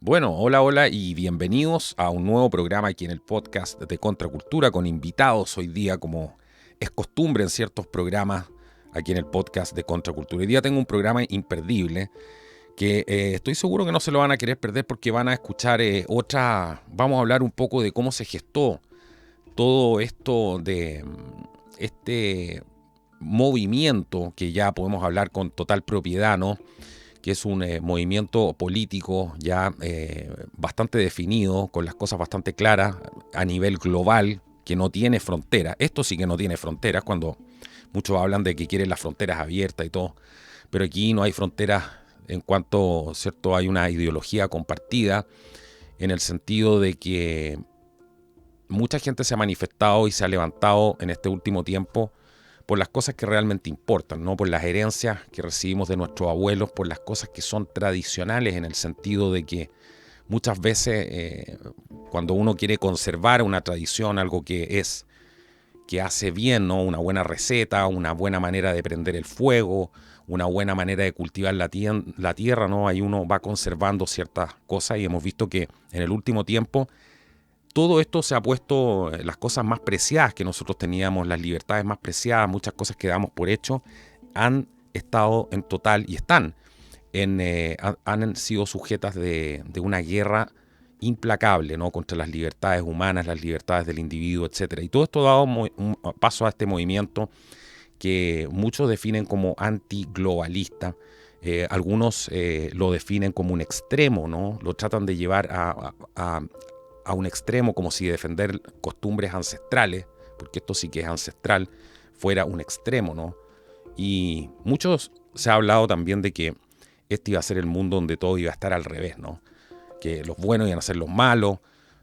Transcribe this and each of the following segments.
Bueno, hola, hola y bienvenidos a un nuevo programa aquí en el podcast de Contracultura con invitados hoy día, como es costumbre en ciertos programas aquí en el podcast de Contracultura. Hoy día tengo un programa imperdible que estoy seguro que no se lo van a querer perder porque van a escuchar vamos a hablar un poco de cómo se gestó todo esto de este movimiento que ya podemos hablar con total propiedad, ¿no? Que es un movimiento político ya bastante definido, con las cosas bastante claras a nivel global, que no tiene fronteras. Esto sí que no tiene fronteras, cuando muchos hablan de que quieren las fronteras abiertas y todo, pero aquí no hay fronteras en cuanto, ¿cierto? Hay una ideología compartida en el sentido de que mucha gente se ha manifestado y se ha levantado en este último tiempo por las cosas que realmente importan, no por las herencias que recibimos de nuestros abuelos, por las cosas que son tradicionales, en el sentido de que muchas veces cuando uno quiere conservar una tradición, algo que hace bien, ¿no? Una buena receta, una buena manera de prender el fuego, una buena manera de cultivar la tierra, ¿no? Ahí uno va conservando ciertas cosas y hemos visto que en el último tiempo todo esto se ha puesto, las cosas más preciadas que nosotros teníamos, las libertades más preciadas, muchas cosas que damos por hecho, han estado en total y han sido sujetas de una guerra implacable, ¿no? Contra las libertades humanas, las libertades del individuo, etcétera. Y todo esto ha dado un paso a este movimiento que muchos definen como antiglobalista. Algunos lo definen como un extremo, ¿no? Lo tratan de llevar a un extremo, como si defender costumbres ancestrales, porque esto sí que es ancestral, fuera un extremo, ¿no? Y muchos se ha hablado también de que este iba a ser el mundo donde todo iba a estar al revés, ¿no? Que los buenos iban a ser los malos,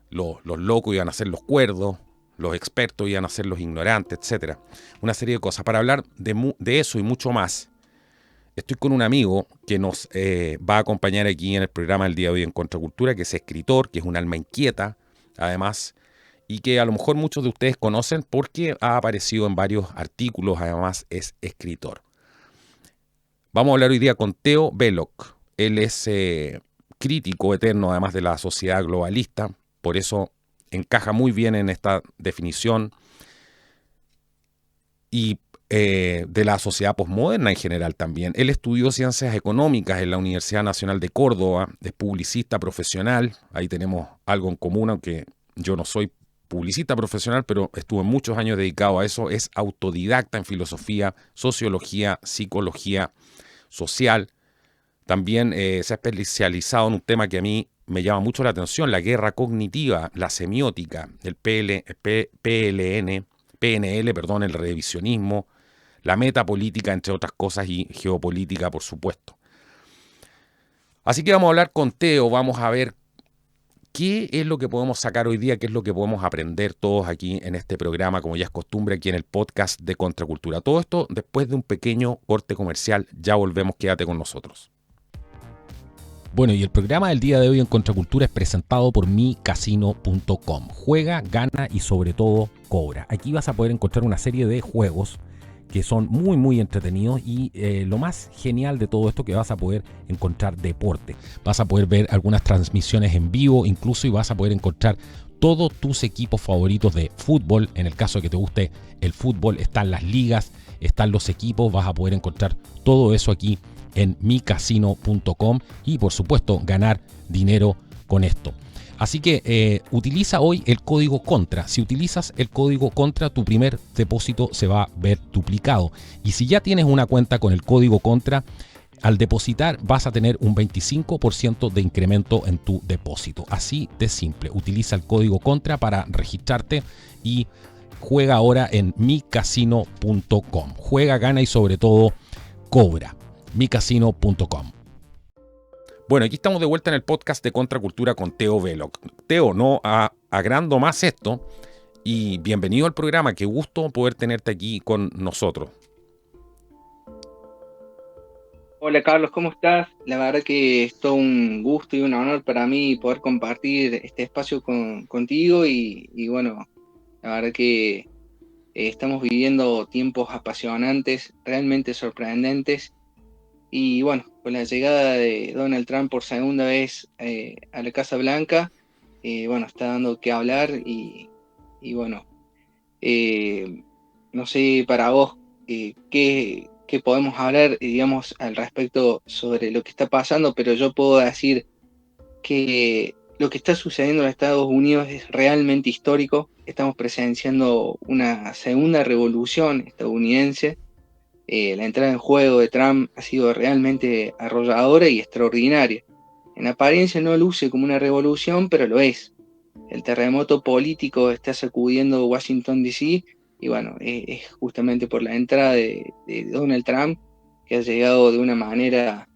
los locos iban a ser los cuerdos, los expertos iban a ser los ignorantes, etcétera. Una serie de cosas. Para hablar de eso y mucho más, estoy con un amigo que nos va a acompañar aquí en el programa del día de hoy en Contracultura, que es escritor, que es un alma inquieta, además, y que a lo mejor muchos de ustedes conocen porque ha aparecido en varios artículos, además es escritor. Vamos a hablar hoy día con Teo Belloc. Él es crítico eterno, además de la sociedad globalista, por eso encaja muy bien en esta definición y de la sociedad posmoderna en general también. Él estudió ciencias económicas en la Universidad Nacional de Córdoba, es publicista profesional, ahí tenemos algo en común, aunque yo no soy publicista profesional, pero estuve muchos años dedicado a eso, es autodidacta en filosofía, sociología, psicología social. También se ha especializado en un tema que a mí me llama mucho la atención, la guerra cognitiva, la semiótica, el PNL, perdón, el revisionismo, la metapolítica, entre otras cosas, y geopolítica, por supuesto. Así que vamos a hablar con Teo, vamos a ver qué es lo que podemos sacar hoy día, qué es lo que podemos aprender todos aquí en este programa, como ya es costumbre aquí en el podcast de Contracultura. Todo esto después de un pequeño corte comercial. Ya volvemos, quédate con nosotros. Bueno, y el programa del día de hoy en Contracultura es presentado por micasino.com. Juega, gana y sobre todo cobra. Aquí vas a poder encontrar una serie de juegos que son muy muy entretenidos y lo más genial de todo esto que vas a poder encontrar deporte. Vas a poder ver algunas transmisiones en vivo incluso y vas a poder encontrar todos tus equipos favoritos de fútbol. En el caso de que te guste el fútbol, están las ligas, están los equipos, vas a poder encontrar todo eso aquí en micasino.com y por supuesto ganar dinero con esto. Así que utiliza hoy el código CONTRA. Si utilizas el código CONTRA, tu primer depósito se va a ver duplicado. Y si ya tienes una cuenta con el código CONTRA, al depositar vas a tener un 25% de incremento en tu depósito. Así de simple. Utiliza el código CONTRA para registrarte y juega ahora en micasino.com. Juega, gana y sobre todo cobra. micasino.com. Bueno, aquí estamos de vuelta en el podcast de Contracultura con Teo Belloc. Teo, no agrando más esto y bienvenido al programa. Qué gusto poder tenerte aquí con nosotros. Hola Carlos, ¿cómo estás? La verdad que es todo un gusto y un honor para mí poder compartir este espacio contigo y bueno, la verdad que estamos viviendo tiempos apasionantes, realmente sorprendentes y bueno, con la llegada de Donald Trump por segunda vez a la Casa Blanca, bueno, está dando que hablar y bueno, eh, no sé para vos qué podemos hablar, digamos, al respecto sobre lo que está pasando, pero yo puedo decir que lo que está sucediendo en Estados Unidos es realmente histórico. Estamos presenciando una segunda revolución estadounidense. La entrada en juego de Trump ha sido realmente arrolladora y extraordinaria. En apariencia no luce como una revolución, pero lo es. El terremoto político está sacudiendo Washington, D.C. y bueno, es justamente por la entrada de Donald Trump que ha llegado de una manera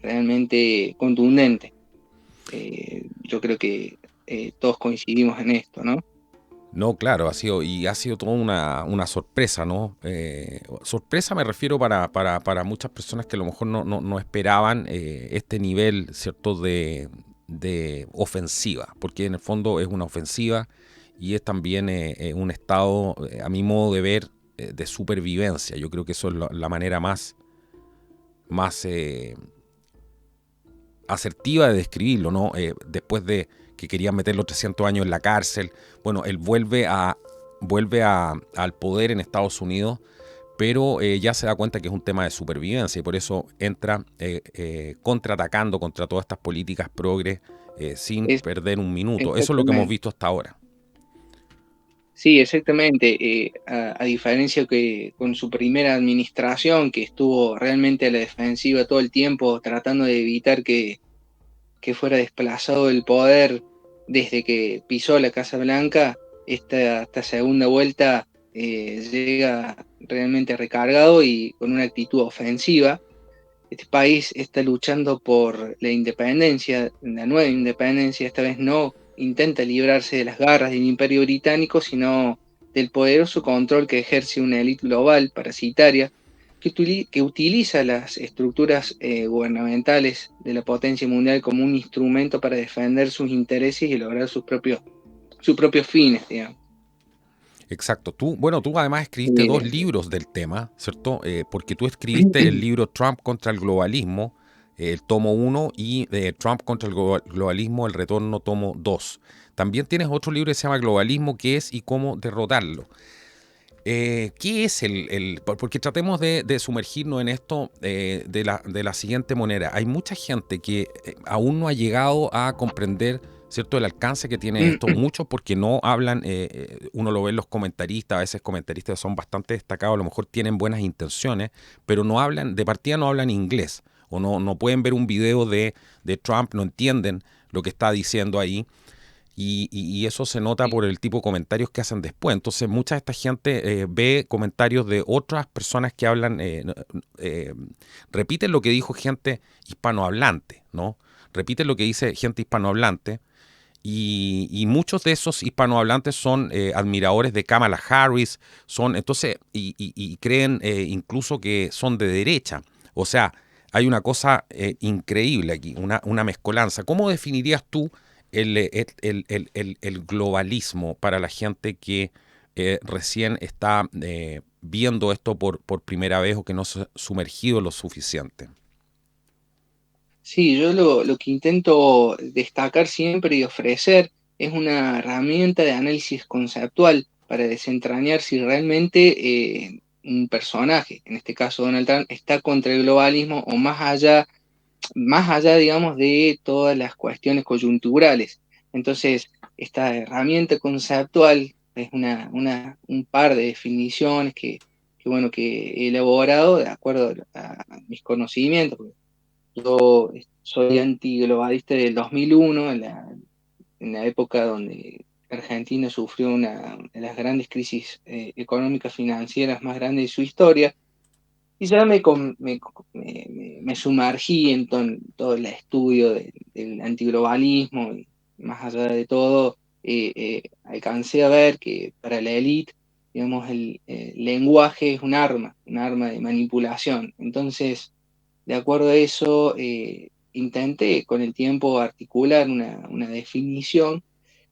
realmente contundente. Yo creo que todos coincidimos en esto, ¿no? No, claro, ha sido toda una sorpresa, ¿no? Sorpresa me refiero para muchas personas que a lo mejor no esperaban este nivel, ¿cierto?, de ofensiva, porque en el fondo es una ofensiva y es también un estado, a mi modo de ver, de supervivencia. Yo creo que eso es la manera más asertiva de describirlo, ¿no? Después de que querían meterlo 300 años en la cárcel, bueno, él al poder en Estados Unidos, pero ya se da cuenta que es un tema de supervivencia y por eso entra contraatacando contra todas estas políticas progres sin Es perder un minuto. Eso es lo que hemos exactamente. visto hasta ahora. Sí, exactamente. A diferencia que con su primera administración, que estuvo realmente a la defensiva todo el tiempo, tratando de evitar que fuera desplazado el poder desde que pisó la Casa Blanca, esta segunda vuelta llega realmente recargado y con una actitud ofensiva. Este país está luchando por la independencia, la nueva independencia, esta vez no intenta librarse de las garras del Imperio Británico, sino del poderoso control que ejerce una élite global parasitaria que utiliza las estructuras gubernamentales de la potencia mundial como un instrumento para defender sus intereses y lograr sus propios fines, digamos. Exacto. Tú además escribiste dos libros del tema, ¿cierto? Porque tú escribiste el libro Trump contra el globalismo, el tomo uno, y Trump contra el globalismo, el retorno, tomo 2. También tienes otro libro que se llama Globalismo, qué es y cómo derrotarlo. ¿Qué es porque tratemos de sumergirnos en esto de la siguiente manera. Hay mucha gente que aún no ha llegado a comprender, ¿cierto?, el alcance que tiene esto. Muchos porque no hablan, uno lo ve en los comentaristas, a veces comentaristas son bastante destacados, a lo mejor tienen buenas intenciones, pero no hablan, de partida no hablan inglés, o no pueden ver un video de Trump, no entienden lo que está diciendo ahí. Y eso se nota por el tipo de comentarios que hacen después. Entonces, mucha de esta gente ve comentarios de otras personas que hablan, repiten lo que dijo gente hispanohablante, ¿no? Repiten lo que dice gente hispanohablante. Y muchos de esos hispanohablantes son admiradores de Kamala Harris, entonces, y creen incluso que son de derecha. O sea, hay una cosa increíble aquí, una mezcolanza. ¿Cómo definirías tú el globalismo para la gente que recién está viendo esto por primera vez o que no se ha sumergido lo suficiente? Sí, yo lo que intento destacar siempre y ofrecer es una herramienta de análisis conceptual para desentrañar si realmente un personaje, en este caso Donald Trump, está contra el globalismo o más allá, digamos, de todas las cuestiones coyunturales. Entonces, esta herramienta conceptual es un par de definiciones bueno, que he elaborado de acuerdo a mis conocimientos. Yo soy antiglobalista del 2001, en la época donde Argentina sufrió una de las grandes crisis económicas financieras más grandes de su historia, y ya me sumergí en todo el estudio del antiglobalismo, y más allá de todo, alcancé a ver que para la élite, digamos, el lenguaje es un arma de manipulación. Entonces, de acuerdo a eso, intenté con el tiempo articular una definición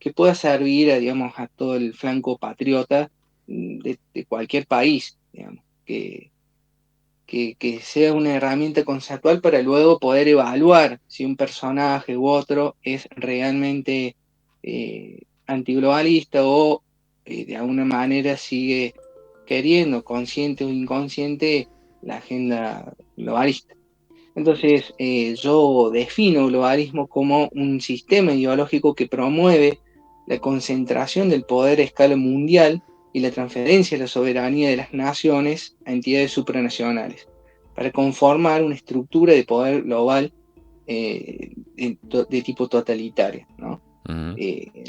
que pueda servir digamos, a todo el flanco patriota de cualquier país, digamos, que sea una herramienta conceptual para luego poder evaluar si un personaje u otro es realmente antiglobalista o de alguna manera sigue queriendo, consciente o inconsciente, la agenda globalista. Entonces, yo defino globalismo como un sistema ideológico que promueve la concentración del poder a escala mundial y la transferencia de la soberanía de las naciones a entidades supranacionales, para conformar una estructura de poder global de tipo totalitario, ¿no? Ujú.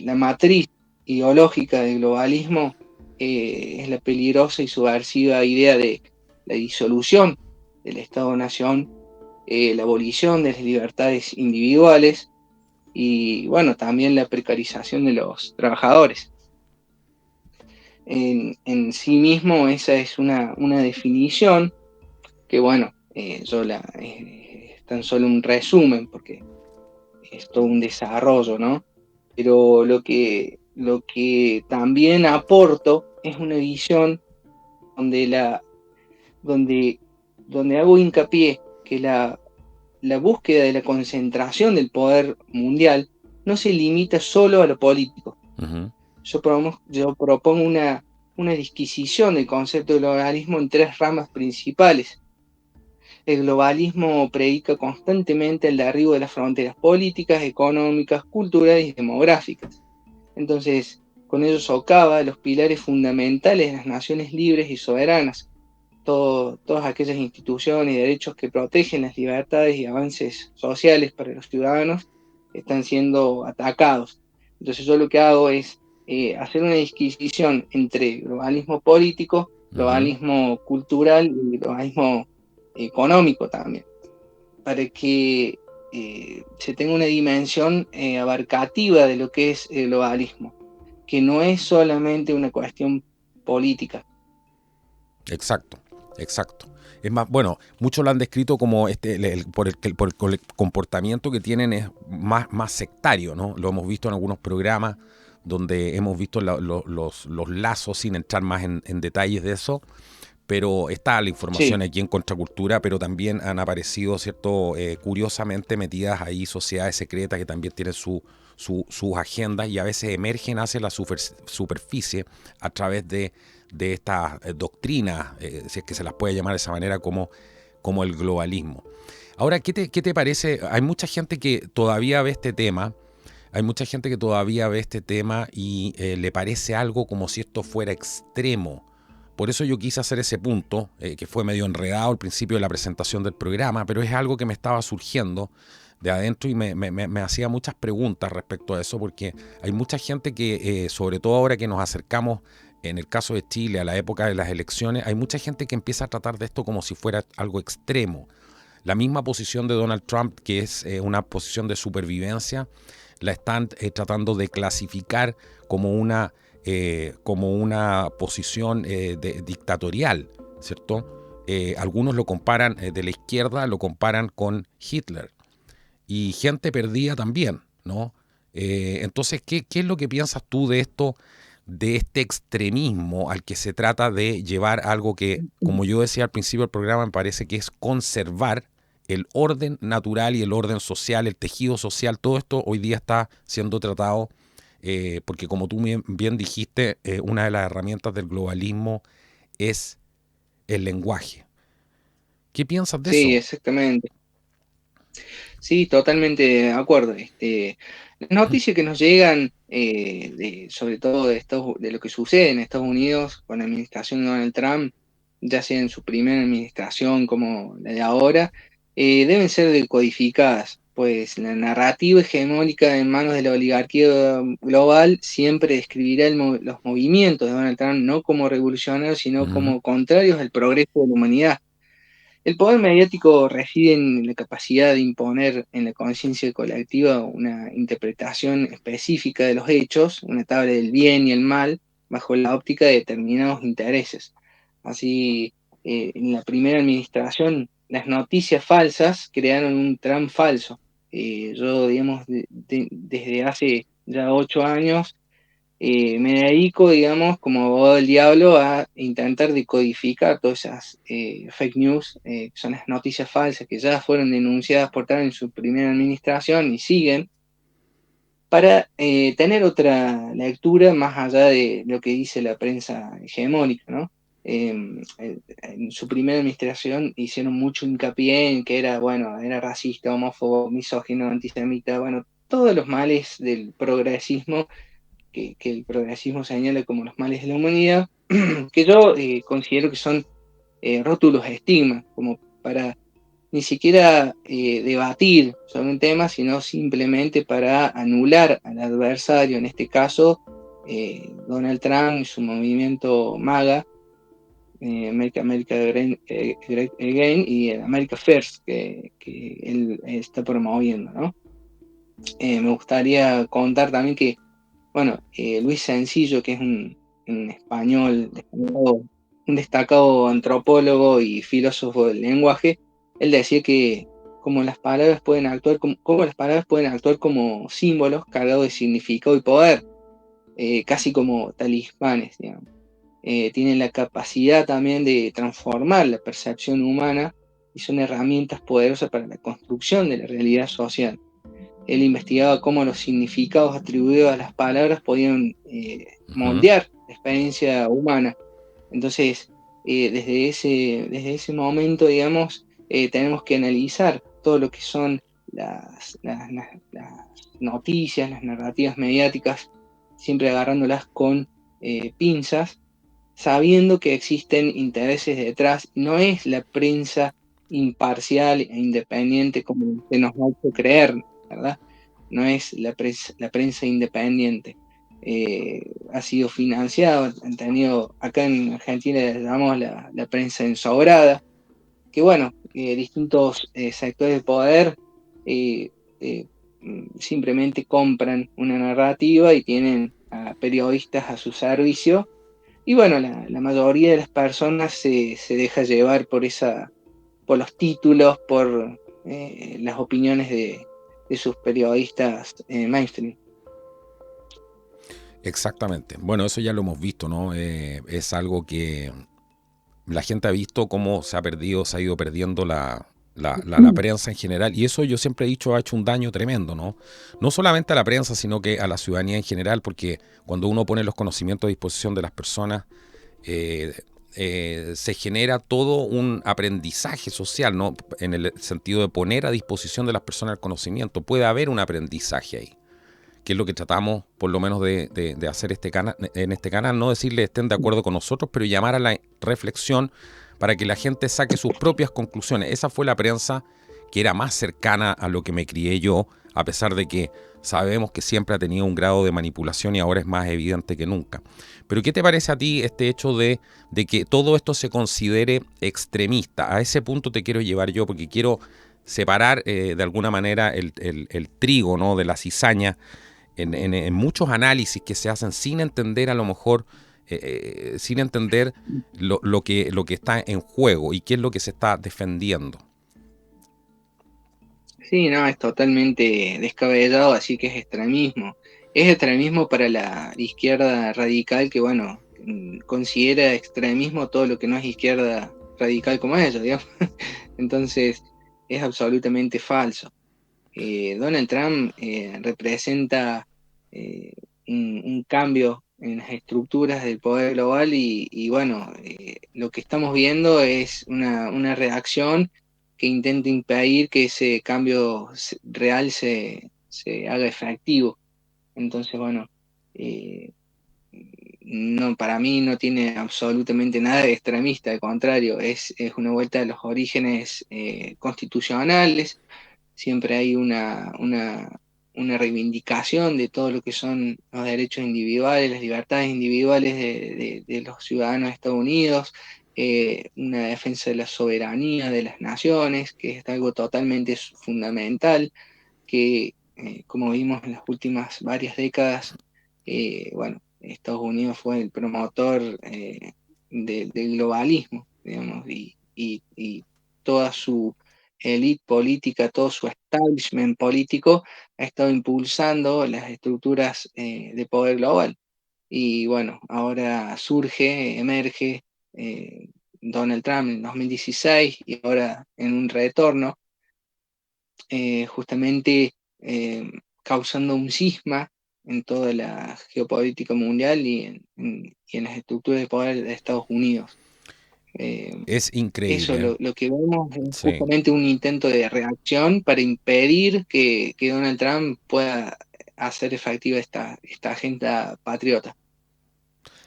La matriz ideológica del globalismo es la peligrosa y subversiva idea de la disolución del Estado-Nación, la abolición de las libertades individuales y, bueno, también la precarización de los trabajadores. En sí mismo esa es una definición que, bueno, es tan solo un resumen porque es todo un desarrollo, ¿no? Pero lo que también aporto es una visión donde, donde, donde hago hincapié que la búsqueda de la concentración del poder mundial no se limita solo a lo político. Ujú. Yo propongo una disquisición del concepto de globalismo en tres ramas principales. El globalismo predica constantemente el derribo de las fronteras políticas, económicas, culturales y demográficas. Entonces, con ello socava los pilares fundamentales de las naciones libres y soberanas, todas aquellas instituciones y derechos que protegen las libertades y avances sociales para los ciudadanos están siendo atacados. Entonces yo lo que hago es hacer una disquisición entre globalismo político, Ujú. globalismo cultural y globalismo económico también, para que se tenga una dimensión abarcativa de lo que es el globalismo, que no es solamente una cuestión política. Exacto, exacto. Es más, bueno, muchos lo han descrito como por el comportamiento que tienen es más sectario, ¿no? Lo hemos visto en algunos programas donde hemos visto los lazos sin entrar más en detalles de eso, pero está la información Sí, aquí en Contracultura, pero también han aparecido, ¿cierto? Curiosamente metidas ahí sociedades secretas que también tienen sus agendas y a veces emergen hacia la superficie a través de estas doctrinas, si es que se las puede llamar de esa manera, como el globalismo. Ahora, qué te parece? Hay mucha gente que todavía ve este tema. Hay mucha gente que todavía ve este tema y le parece algo como si esto fuera extremo. Por eso yo quise hacer ese punto, que fue medio enredado al principio de la presentación del programa, pero es algo que me estaba surgiendo de adentro y me hacía muchas preguntas respecto a eso, porque hay mucha gente que, sobre todo ahora que nos acercamos, en el caso de Chile, a la época de las elecciones, hay mucha gente que empieza a tratar de esto como si fuera algo extremo. La misma posición de Donald Trump, que es una posición de supervivencia, la están tratando de clasificar como una posición dictatorial, ¿cierto? Algunos lo comparan de la izquierda, lo comparan con Hitler y gente perdida también, ¿no? Entonces, ¿qué es lo que piensas tú de esto, de este extremismo al que se trata de llevar algo que, como yo decía al principio del programa, me parece que es conservar el orden natural y el orden social, el tejido social, todo esto hoy día está siendo tratado, porque como tú bien dijiste, una de las herramientas del globalismo es el lenguaje. ¿Qué piensas de sí, eso? exactamente. Sí, totalmente de acuerdo. Las noticias que nos llegan, sobre todo de lo que sucede en Estados Unidos con la administración de Donald Trump, ya sea en su primera administración como la de ahora, deben ser decodificadas, pues la narrativa hegemónica en manos de la oligarquía global siempre describirá los movimientos de Donald Trump no como revolucionarios, sino Ujú. como contrarios al progreso de la humanidad. El poder mediático reside en la capacidad de imponer en la conciencia colectiva una interpretación específica de los hechos, una tabla del bien y el mal, bajo la óptica de determinados intereses. Así, en la primera administración, las noticias falsas crearon un Trump falso. Yo, digamos, desde hace ya 8 años Me dedico, digamos, como abogado del diablo, a intentar decodificar todas esas fake news, que son las noticias falsas que ya fueron denunciadas por Trump en su primera administración y siguen, para tener otra lectura más allá de lo que dice la prensa hegemónica, ¿no? En su primera administración hicieron mucho hincapié en que era, bueno, era racista, homófobo, misógino, antisemita, bueno, todos los males del progresismo que el progresismo señala como los males de la humanidad, que yo considero que son rótulos estigmas, como para ni siquiera debatir sobre un tema, sino simplemente para anular al adversario, en este caso Donald Trump y su movimiento MAGA, America Great Again y el America First, que él está promoviendo, ¿no? Me gustaría contar también que, bueno, Luis Sencillo, que es un español, un destacado antropólogo y filósofo del lenguaje, él decía que como las palabras pueden actuar como las palabras pueden actuar como símbolos cargados de significado y poder, casi como talismanes, digamos. Tienen la capacidad también de transformar la percepción humana y son herramientas poderosas para la construcción de la realidad social. Él investigaba cómo los significados atribuidos a las palabras podían Ujú. moldear la experiencia humana. Entonces, desde ese momento, digamos, tenemos que analizar todo lo que son las noticias, las narrativas mediáticas, siempre agarrándolas con pinzas, sabiendo que existen intereses detrás. No es la prensa imparcial e independiente como se nos ha hecho creer, ¿verdad? No es la prensa independiente. Ha sido financiado, han tenido, acá en Argentina le llamamos la prensa ensobrada, que bueno, distintos sectores de poder eh, eh, simplemente compran una narrativa y tienen a periodistas a su servicio y bueno, la mayoría de las personas se deja llevar por por los títulos, por las opiniones de sus periodistas mainstream. Exactamente. Bueno, eso ya lo hemos visto, ¿no? Es algo que la gente ha visto cómo se ha perdido, se ha ido perdiendo la prensa en general. Y eso yo siempre he dicho ha hecho un daño tremendo, ¿no? No solamente a la prensa, sino que a la ciudadanía en general, porque cuando uno pone los conocimientos a disposición de las personas, eh, se genera todo un aprendizaje social, ¿no? En el sentido de poner a disposición de las personas el conocimiento. Puede haber un aprendizaje ahí, que es lo que tratamos por lo menos de hacer en este canal, no decirle estén de acuerdo con nosotros, pero llamar a la reflexión para que la gente saque sus propias conclusiones. Esa fue la prensa que era más cercana a lo que me crié yo, a pesar de que sabemos que siempre ha tenido un grado de manipulación y ahora es más evidente que nunca. Pero ¿qué te parece a ti este hecho de que todo esto se considere extremista? A ese punto te quiero llevar yo porque quiero separar de alguna manera el trigo, ¿no?, de la cizaña en muchos análisis que se hacen sin entender a lo mejor, sin entender lo que está en juego y qué es lo que se está defendiendo. Sí, no, es totalmente descabellado, así que es extremismo. Es extremismo para la izquierda radical que, bueno, considera extremismo todo lo que no es izquierda radical como ella, digamos. Entonces, es absolutamente falso. Donald Trump representa eh, un cambio en las estructuras del poder global y bueno, lo que estamos viendo es una reacción que intenta impedir que ese cambio real se haga efectivo. Entonces, bueno, eh, no, para mí no tiene absolutamente nada de extremista, al contrario, es una vuelta a los orígenes constitucionales. Siempre hay una reivindicación de todo lo que son los derechos individuales, las libertades individuales de los ciudadanos de Estados Unidos, una defensa de la soberanía de las naciones, que es algo totalmente fundamental, que como vimos en las últimas varias décadas, bueno, Estados Unidos fue el promotor del globalismo, digamos, y toda su élite política, todo su establishment político ha estado impulsando las estructuras de poder global. y bueno, ahora emerge Donald Trump en 2016 y ahora en un retorno, justamente causando un cisma en toda la geopolítica mundial y en las estructuras de poder de Estados Unidos. Eh, Es Eso, increíble, ¿eh? lo que vemos es Sí. justamente un intento de reacción para impedir que Donald Trump pueda hacer efectiva esta agenda patriota.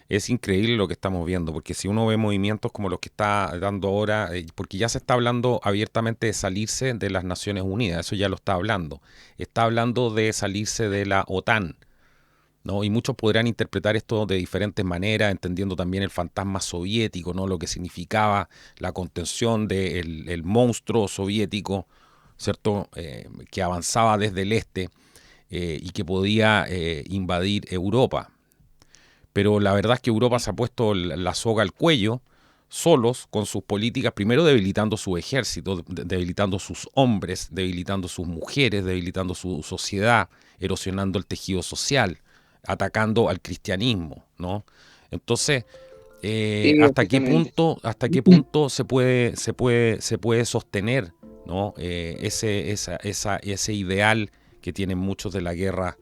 Es increíble lo que estamos viendo, porque si uno ve movimientos como los que está dando ahora, porque ya se está hablando abiertamente de salirse de las Naciones Unidas, eso ya lo está hablando de salirse de la OTAN, ¿no? Y muchos podrán interpretar esto de diferentes maneras, entendiendo también el fantasma soviético, ¿no? Lo que significaba la contención del el monstruo soviético, ¿cierto? Que avanzaba desde el este y que podía invadir Europa. Pero la verdad es que Europa se ha puesto la soga al cuello solos con sus políticas, primero debilitando su ejército, debilitando sus hombres, debilitando sus mujeres, debilitando su sociedad, erosionando el tejido social, atacando al cristianismo, ¿no? Entonces, Sí, exactamente. hasta qué punto se puede sostener, ¿no? Ese ideal que tienen muchos de la Guerra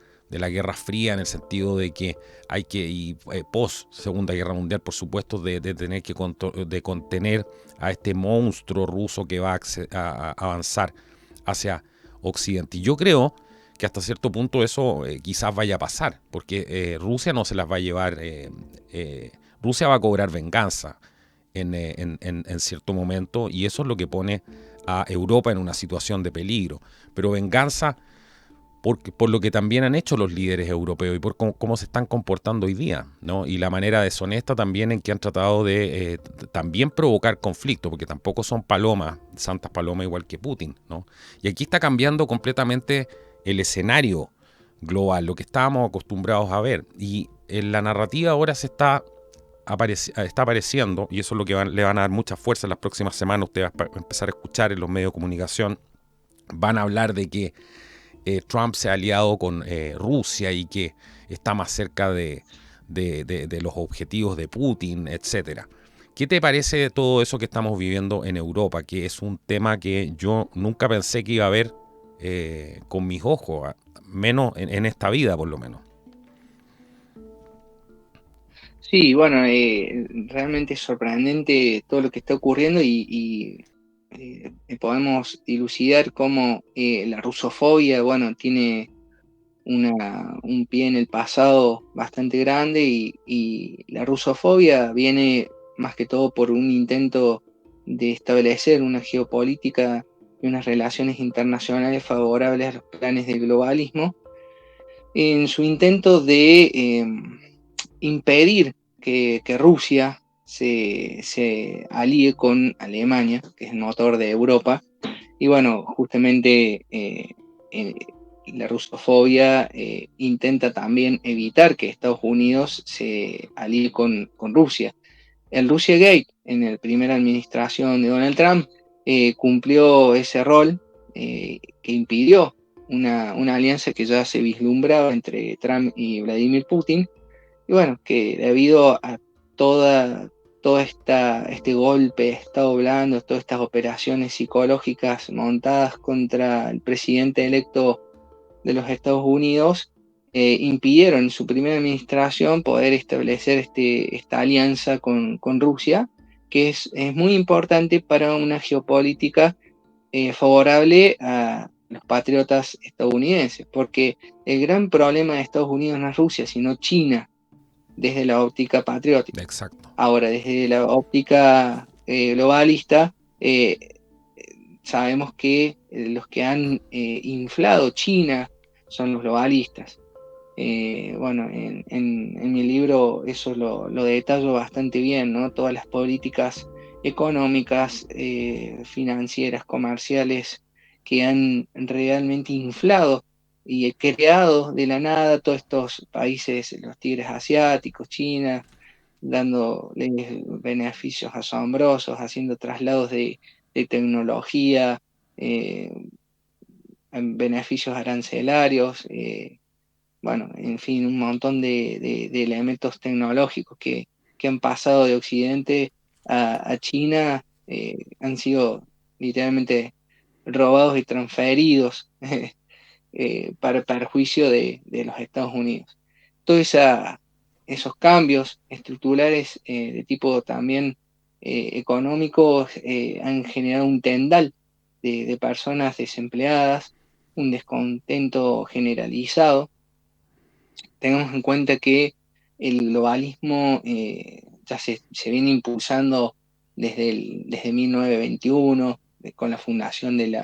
Fría, en el sentido de que hay que, y post Segunda Guerra Mundial, por supuesto, de tener que de contener a este monstruo ruso que va a avanzar hacia Occidente. Y yo creo que hasta cierto punto eso quizás vaya a pasar, porque Rusia no se las va a llevar, Rusia va a cobrar venganza en cierto momento, y eso es lo que pone a Europa en una situación de peligro. Pero venganza por lo que también han hecho los líderes europeos y por cómo se están comportando hoy día, ¿no? Y la manera deshonesta también en que han tratado de también provocar conflicto, porque tampoco son palomas, santas palomas igual que Putin, ¿no? Y aquí está cambiando completamente el escenario global, lo que estábamos acostumbrados a ver. Y en la narrativa ahora está apareciendo, y eso es lo que le van a dar mucha fuerza en las próximas semanas. Usted va a empezar a escuchar en los medios de comunicación, van a hablar de que Trump se ha aliado con Rusia y que está más cerca de los objetivos de Putin, etcétera. ¿Qué te parece todo eso que estamos viviendo en Europa? Que es un tema que yo nunca pensé que iba a ver con mis ojos, menos en esta vida por lo menos. Sí, bueno, realmente es sorprendente todo lo que está ocurriendo y podemos dilucidar cómo la rusofobia, bueno, tiene un pie en el pasado bastante grande y la rusofobia viene más que todo por un intento de establecer una geopolítica y unas relaciones internacionales favorables a los planes del globalismo en su intento de impedir que Rusia se alíe con Alemania, que es el motor de Europa. Y bueno, justamente eh, la rusofobia intenta también evitar que Estados Unidos se alíe con Rusia. El Russia Gate, en la primera administración de Donald Trump, cumplió ese rol que impidió una alianza que ya se vislumbraba entre Trump y Vladimir Putin. Y bueno, que debido a todo este golpe de Estado blando, todas estas operaciones psicológicas montadas contra el presidente electo de los Estados Unidos, impidieron en su primera administración poder establecer esta alianza con Rusia, que es muy importante para una geopolítica favorable a los patriotas estadounidenses, porque el gran problema de Estados Unidos no es Rusia, sino China, desde la óptica patriótica. Exacto. Ahora, desde la óptica globalista, sabemos que los que han inflado China son los globalistas. Bueno, en mi libro eso lo detallo bastante bien, ¿no? Todas las políticas económicas, financieras, comerciales que han realmente inflado y creado de la nada todos estos países, los tigres asiáticos, China, dándoles beneficios asombrosos, haciendo traslados de tecnología, eh, beneficios arancelarios. bueno, en fin, un montón de elementos tecnológicos que han pasado de Occidente a China, han sido literalmente robados y transferidos para perjuicio de los Estados Unidos. Todos esos cambios estructurales de tipo también económicos han generado un tendal de personas desempleadas, un descontento generalizado. Tengamos en cuenta que el globalismo ya se viene impulsando desde 1921, con la fundación del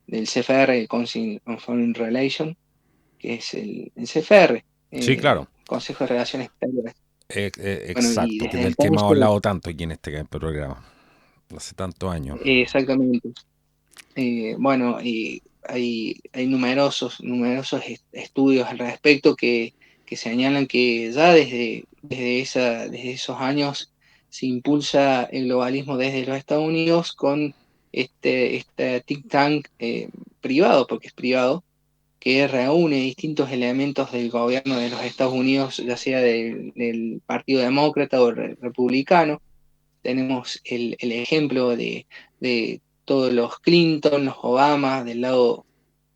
CFR, el Council on Foreign Relations, que es el CFR, Sí, claro. Consejo de Relaciones Exteriores. Bueno, y Exacto, que desde del que hemos entonces, hablado tanto aquí en este programa, hace tantos años. exactamente, bueno, y hay numerosos estudios al respecto que señalan que ya desde esos años se impulsa el globalismo desde los Estados Unidos con este think tank privado, porque es privado, que reúne distintos elementos del gobierno de los Estados Unidos, ya sea del Partido Demócrata o Republicano. Tenemos el ejemplo de todos los Clinton, los Obama del lado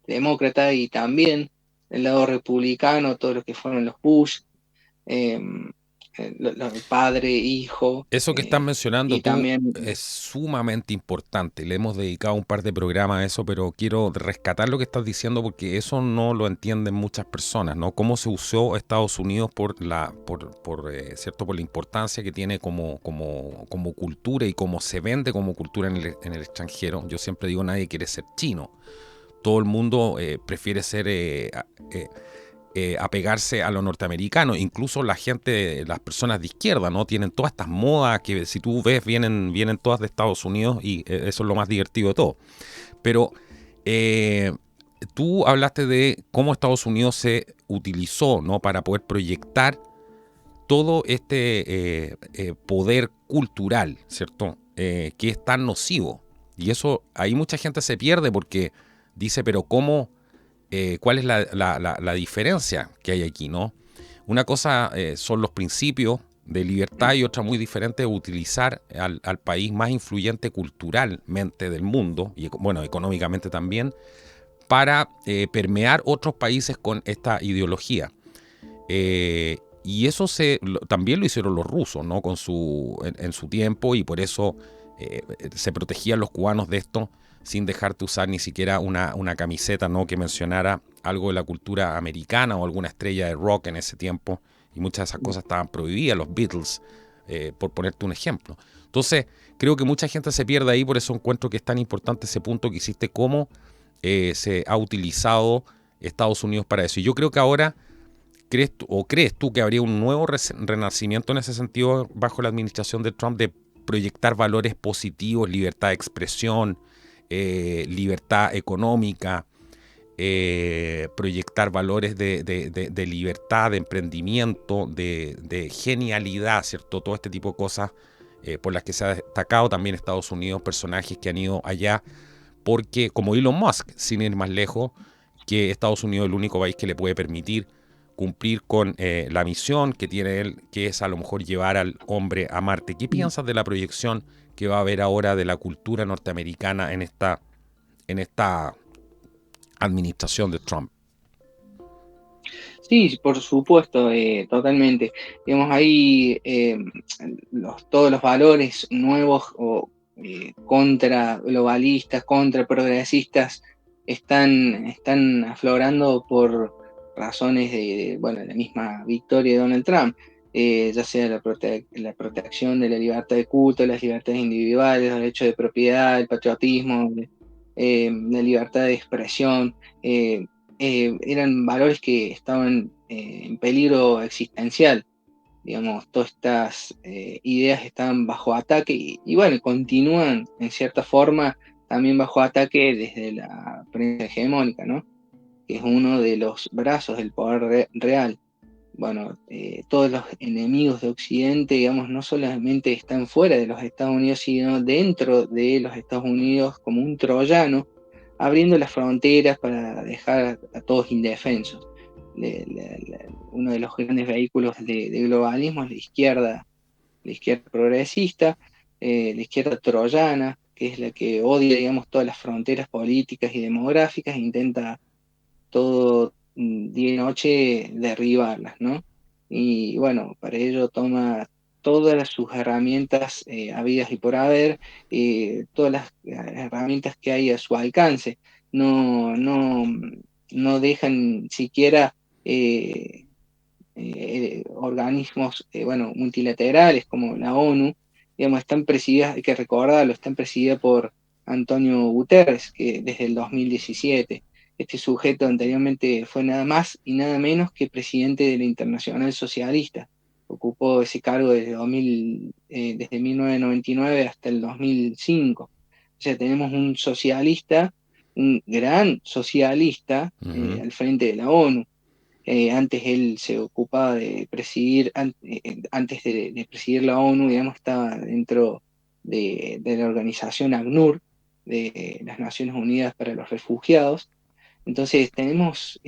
demócrata y también del lado republicano, todos los que fueron los Bush, eh, padre, hijo, Eso que estás mencionando y tú también, es sumamente importante. Le hemos dedicado un par de programas a eso, pero quiero rescatar lo que estás diciendo porque eso no lo entienden muchas personas, ¿no? Cómo se usó Estados Unidos cierto, por la importancia que tiene como cultura y cómo se vende como cultura en el extranjero. Yo siempre digo, nadie quiere ser chino. Todo el mundo prefiere ser apegarse a lo norteamericano. Incluso la gente, las personas de izquierda, ¿no? Tienen todas estas modas que si tú ves vienen todas de Estados Unidos y eso es lo más divertido de todo. Pero eh, tú hablaste de cómo Estados Unidos se utilizó, ¿no? Para poder proyectar todo este poder cultural, ¿cierto? Que es tan nocivo. Y eso, ahí mucha gente se pierde porque dice, pero ¿cómo? ¿Cuál es la diferencia que hay aquí, no? Una cosa son los principios de libertad y otra muy diferente es utilizar al país más influyente culturalmente del mundo, y bueno, económicamente también, para permear otros países con esta ideología. Y eso también lo hicieron los rusos, ¿no? En su tiempo, y por eso se protegían los cubanos de esto sin dejarte usar ni siquiera una camiseta, ¿no? Que mencionara algo de la cultura americana o alguna estrella de rock en ese tiempo. Y muchas de esas cosas estaban prohibidas, los Beatles, por ponerte un ejemplo. Entonces, creo que mucha gente se pierde ahí, por eso encuentro que es tan importante ese punto que hiciste, cómo se ha utilizado Estados Unidos para eso. Y yo creo que ahora ¿crees tú que habría un nuevo renacimiento en ese sentido bajo la administración de Trump de proyectar valores positivos, libertad de expresión, libertad económica, proyectar valores de libertad, de emprendimiento, de genialidad, ¿cierto? Todo este tipo de cosas por las que se ha destacado también Estados Unidos, personajes que han ido allá, porque como Elon Musk, sin ir más lejos, que Estados Unidos es el único país que le puede permitir cumplir con la misión que tiene él, que es a lo mejor llevar al hombre a Marte. ¿Qué piensas de la proyección que va a haber ahora de la cultura norteamericana en esta administración de Trump? sí, por supuesto, totalmente. Digamos, ahí todos los valores nuevos o contra globalistas, contra progresistas, están aflorando por razones bueno, la misma victoria de Donald Trump. Ya sea la protección de la libertad de culto, las libertades individuales, el derecho de propiedad, el patriotismo, la libertad de expresión. Eran valores que estaban en peligro existencial. Digamos, todas estas ideas estaban bajo ataque y bueno, continúan en cierta forma también bajo ataque desde la prensa hegemónica, ¿no? Que es uno de los brazos del poder real. Bueno, todos los enemigos de Occidente, digamos, no solamente están fuera de los Estados Unidos, sino dentro de los Estados Unidos como un troyano, abriendo las fronteras para dejar a todos indefensos. uno de los grandes vehículos de globalismo es la izquierda progresista, la izquierda troyana, que es la que odia, digamos, todas las fronteras políticas y demográficas, e intenta todo día y noche derribarlas, ¿no? Y bueno, para ello toma todas sus herramientas habidas y por haber, todas las herramientas que hay a su alcance. No, no, no dejan siquiera organismos bueno, multilaterales como la ONU, digamos, están presididas, hay que recordarlo, están presididas por Antonio Guterres, que desde el 2017, este sujeto anteriormente fue nada más y nada menos que presidente de la Internacional Socialista. Ocupó ese cargo desde 1999 hasta el 2005. O sea, tenemos un socialista, un gran socialista Ujú. al frente de la ONU. Antes él se ocupaba de presidir, antes de presidir la ONU, digamos, estaba dentro de la organización ACNUR, de las Naciones Unidas para los Refugiados. Entonces tenemos,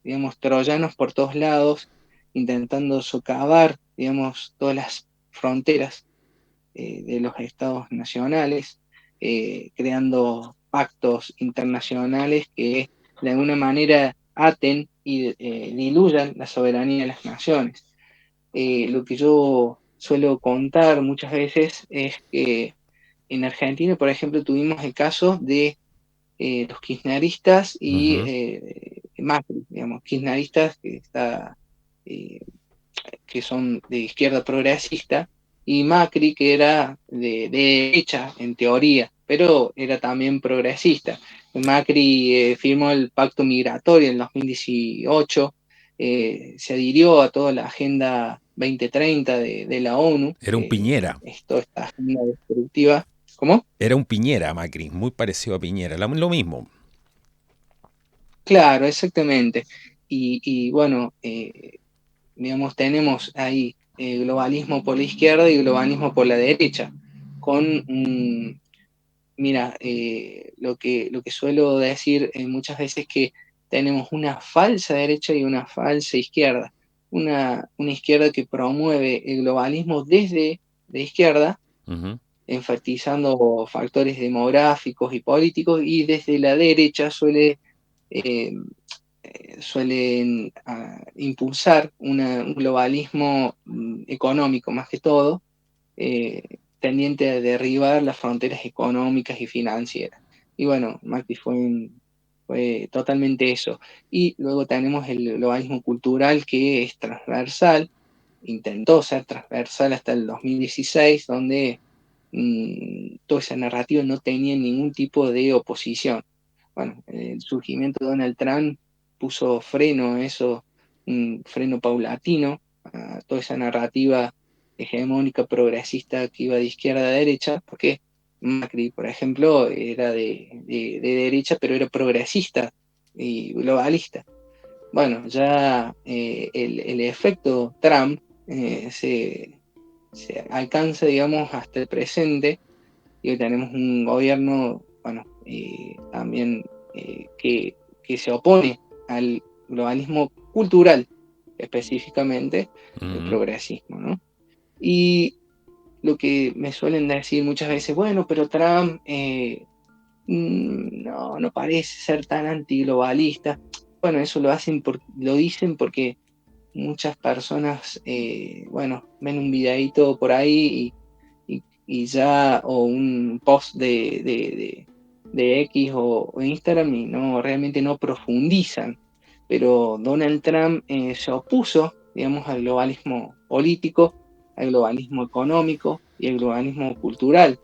digamos, troyanos por todos lados, intentando socavar, digamos, todas las fronteras de los estados nacionales, creando pactos internacionales que de alguna manera aten y diluyan la soberanía de las naciones. Lo que yo suelo contar muchas veces es que en Argentina, por ejemplo, tuvimos el caso de los kirchneristas y Ujú. Macri, digamos, kirchneristas eh, que son de izquierda progresista, y Macri, que era de derecha en teoría, pero era también progresista. Macri firmó el pacto migratorio en 2018, se adhirió a toda la Agenda 2030 de la ONU, Era un Piñera. es toda esta agenda destructiva. ¿Cómo? Era un Piñera, Macri, muy parecido a Piñera, lo mismo. Claro, exactamente. Y bueno, digamos, tenemos ahí globalismo por la izquierda y globalismo por la derecha, con, mira, lo que suelo decir muchas veces que tenemos una falsa derecha y una falsa izquierda. Una izquierda que promueve el globalismo desde la izquierda, Ujú. enfatizando factores demográficos y políticos, y desde la derecha eh, suelen impulsar un globalismo económico más que todo, tendiente a derribar las fronteras económicas y financieras. Y bueno, Macri fue totalmente eso. Y luego tenemos el globalismo cultural que es transversal, intentó ser transversal hasta el 2016, donde toda esa narrativa no tenía ningún tipo de oposición. Bueno, el surgimiento de Donald Trump puso freno a eso, un freno paulatino a toda esa narrativa hegemónica progresista que iba de izquierda a derecha, porque Macri, por ejemplo, era de derecha, pero era progresista y globalista. Bueno, ya el efecto Trump se alcanza, digamos, hasta el presente, y hoy tenemos un gobierno, bueno, también que se opone al globalismo cultural, específicamente el Ujú. progresismo, ¿no? Y lo que me suelen decir muchas veces, bueno, pero Trump no parece ser tan antiglobalista. Bueno, eso lo dicen porque muchas personas, bueno, ven un videíto por ahí y ya, o un post de X o Instagram, y no, realmente no profundizan. Pero Donald Trump se opuso, digamos, al globalismo político, al globalismo económico y al globalismo cultural.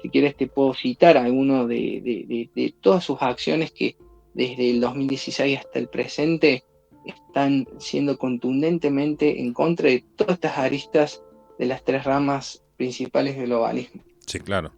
Si quieres te puedo citar algunos de todas sus acciones que desde el 2016 hasta el presente están siendo contundentemente en contra de todas estas aristas de las tres ramas principales del globalismo. Sí, claro.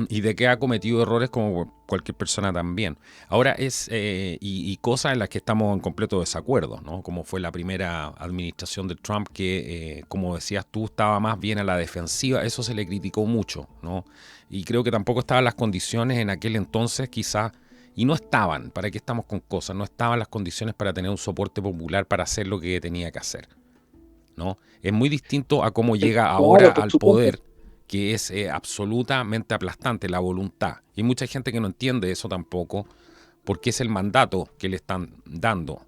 Y de que ha cometido errores como cualquier persona también. Ahora y cosas en las que estamos en completo desacuerdo, ¿no? Como fue la primera administración de Trump que, como decías tú, estaba más bien a la defensiva, eso se le criticó mucho, ¿no? Y creo que tampoco estaban las condiciones en aquel entonces, quizás Y no estaban, ¿para qué estamos con cosas? No estaban las condiciones para tener un soporte popular para hacer lo que tenía que hacer, ¿no? Es muy distinto a cómo llega ahora Claro, por al supuesto. poder, que es absolutamente aplastante, la voluntad. Y hay mucha gente que no entiende eso tampoco, porque es el mandato que le están dando.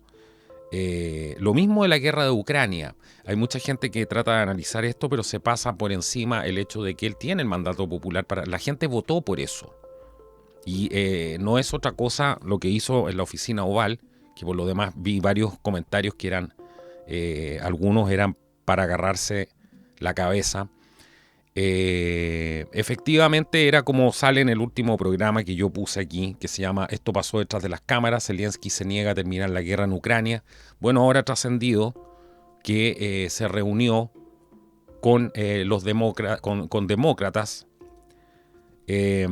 Lo mismo de la guerra de Ucrania. Hay mucha gente que trata de analizar esto, pero se pasa por encima el hecho de que él tiene el mandato popular. La gente votó por eso. Y no es otra cosa lo que hizo en la oficina Oval, que por lo demás vi varios comentarios que eran, algunos eran para agarrarse la cabeza. Efectivamente era como sale en el último programa que yo puse aquí, que se llama Esto pasó detrás de las cámaras, Zelensky se niega a terminar la guerra en Ucrania. Bueno, ahora ha trascendido que se reunió con, con demócratas, eh,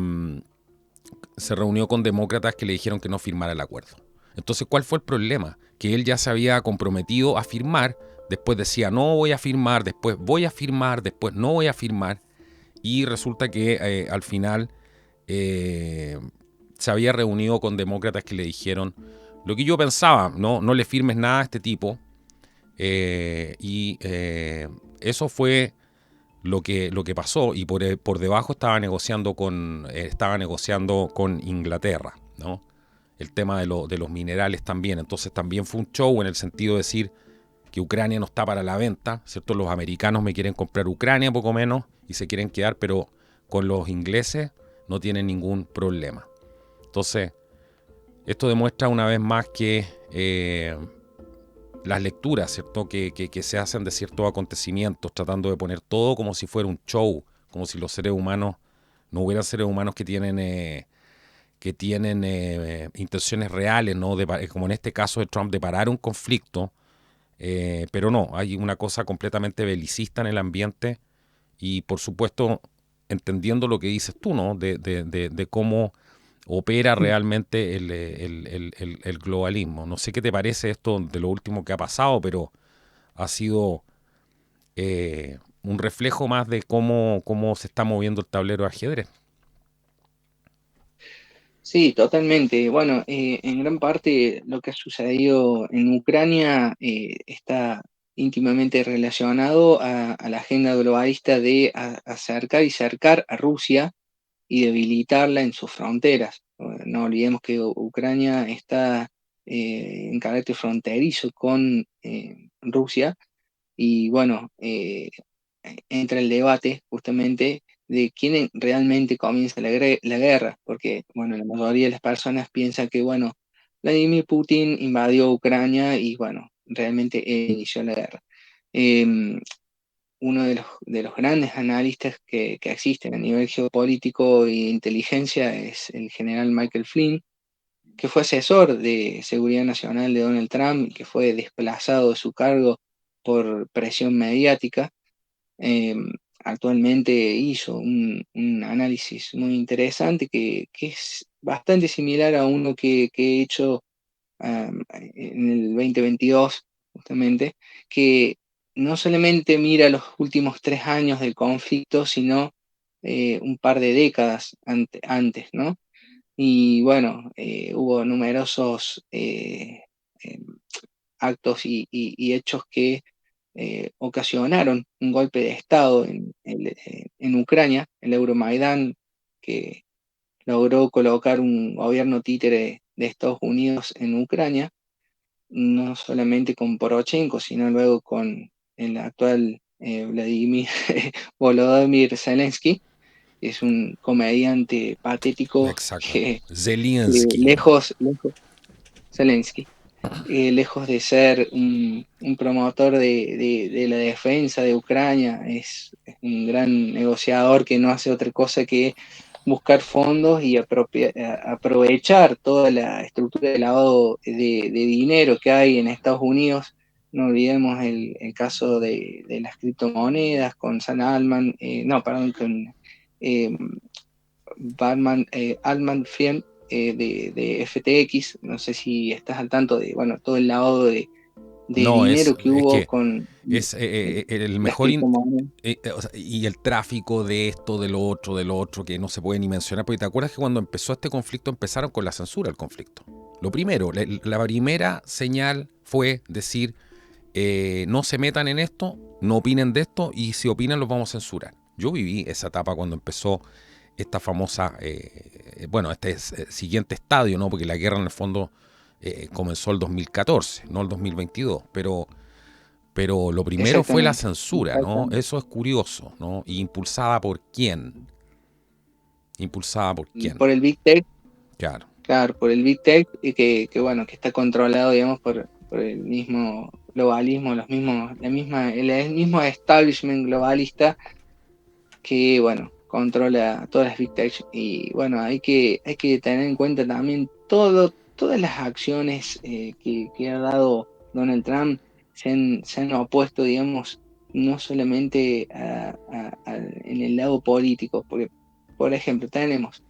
se reunió con demócratas que le dijeron que no firmara el acuerdo. Entonces, ¿cuál fue el problema? Que él ya se había comprometido a firmar, después decía no voy a firmar, después voy a firmar, después no voy a firmar, y resulta que al final eh, se había reunido con demócratas que le dijeron lo que yo pensaba, no le firmes nada a este tipo, y eso fue lo que pasó, y por debajo estaba negociando con Inglaterra, ¿no? El tema de los minerales también. Entonces también fue un show en el sentido de decir que Ucrania no está para la venta, ¿cierto? Los americanos me quieren comprar Ucrania poco menos y se quieren quedar, pero con los ingleses no tienen ningún problema. Entonces, esto demuestra una vez más que las lecturas, ¿cierto? Que se hacen de ciertos acontecimientos, tratando de poner todo como si fuera un show, como si los seres humanos no hubieran seres humanos que tienen intenciones reales, ¿no? Como en este caso de Trump, de parar un conflicto, pero no, hay una cosa completamente belicista en el ambiente y por supuesto entendiendo lo que dices tú, ¿no? De cómo opera realmente el globalismo. No sé qué te parece esto de lo último que ha pasado, pero ha sido un reflejo más de cómo se está moviendo el tablero de ajedrez. Sí, totalmente. Bueno, en gran parte lo que ha sucedido en Ucrania está íntimamente relacionado a la agenda globalista de acercar y cercar a Rusia y debilitarla en sus fronteras. No olvidemos que Ucrania está en carácter fronterizo con Rusia y bueno, entra el debate justamente de quién realmente comienza la guerra, porque bueno, la mayoría de las personas piensan que bueno, Vladimir Putin invadió Ucrania y bueno, realmente inició la guerra. Eh, Uno de los grandes analistas que existen a nivel geopolítico e inteligencia es el general Michael Flynn, que fue asesor de seguridad nacional de Donald Trump y que fue desplazado de su cargo por presión mediática. eh, Actualmente hizo un análisis muy interesante que es bastante similar a uno que he hecho en el 2022, justamente, que no solamente mira los últimos 3 años del conflicto, sino un par de décadas antes, ¿no? Y bueno, hubo numerosos eh, actos y hechos que ocasionaron un golpe de Estado en Ucrania, el Euromaidán, que logró colocar un gobierno títere de Estados Unidos en Ucrania, no solamente con Poroshenko, sino luego con el actual Vladimir Volodymyr Zelensky, que es un comediante patético Exacto. que Zelensky. lejos, Zelensky, lejos de ser un promotor de la defensa de Ucrania, es un gran negociador que no hace otra cosa que buscar fondos y aprovechar toda la estructura de lavado de dinero que hay en Estados Unidos. No olvidemos el caso de las criptomonedas con Sam Altman, no, perdón, con eh, Altman de FTX. No sé si estás al tanto de bueno, todo el lavado de No, dinero que es hubo que con es el las mejor criptomonedas. o sea, y el tráfico de esto, de lo otro, que no se puede ni mencionar, porque te acuerdas que cuando empezó este conflicto empezaron con la censura del conflicto. Lo primero, la primera señal fue decir, no se metan en esto, no opinen de esto, y si opinan los vamos a censurar. Yo viví esa etapa cuando empezó esta famosa, bueno, siguiente estadio, ¿no? Porque la guerra en el fondo comenzó el 2014, no el 2022, pero lo primero fue la Exactamente, censura, ¿no? exactamente. Eso es curioso, ¿no? Y impulsada por quién, impulsada por quién, Por el Big Tech, claro. claro, por el Big Tech, y que bueno, que está controlado, digamos, por el mismo globalismo, el mismo establishment globalista que, bueno, controla todas las Big Tech. Y bueno, hay que tener en cuenta también todas las acciones que ha dado Donald Trump se han opuesto, digamos, no solamente en el lado político, porque, por ejemplo, tenemos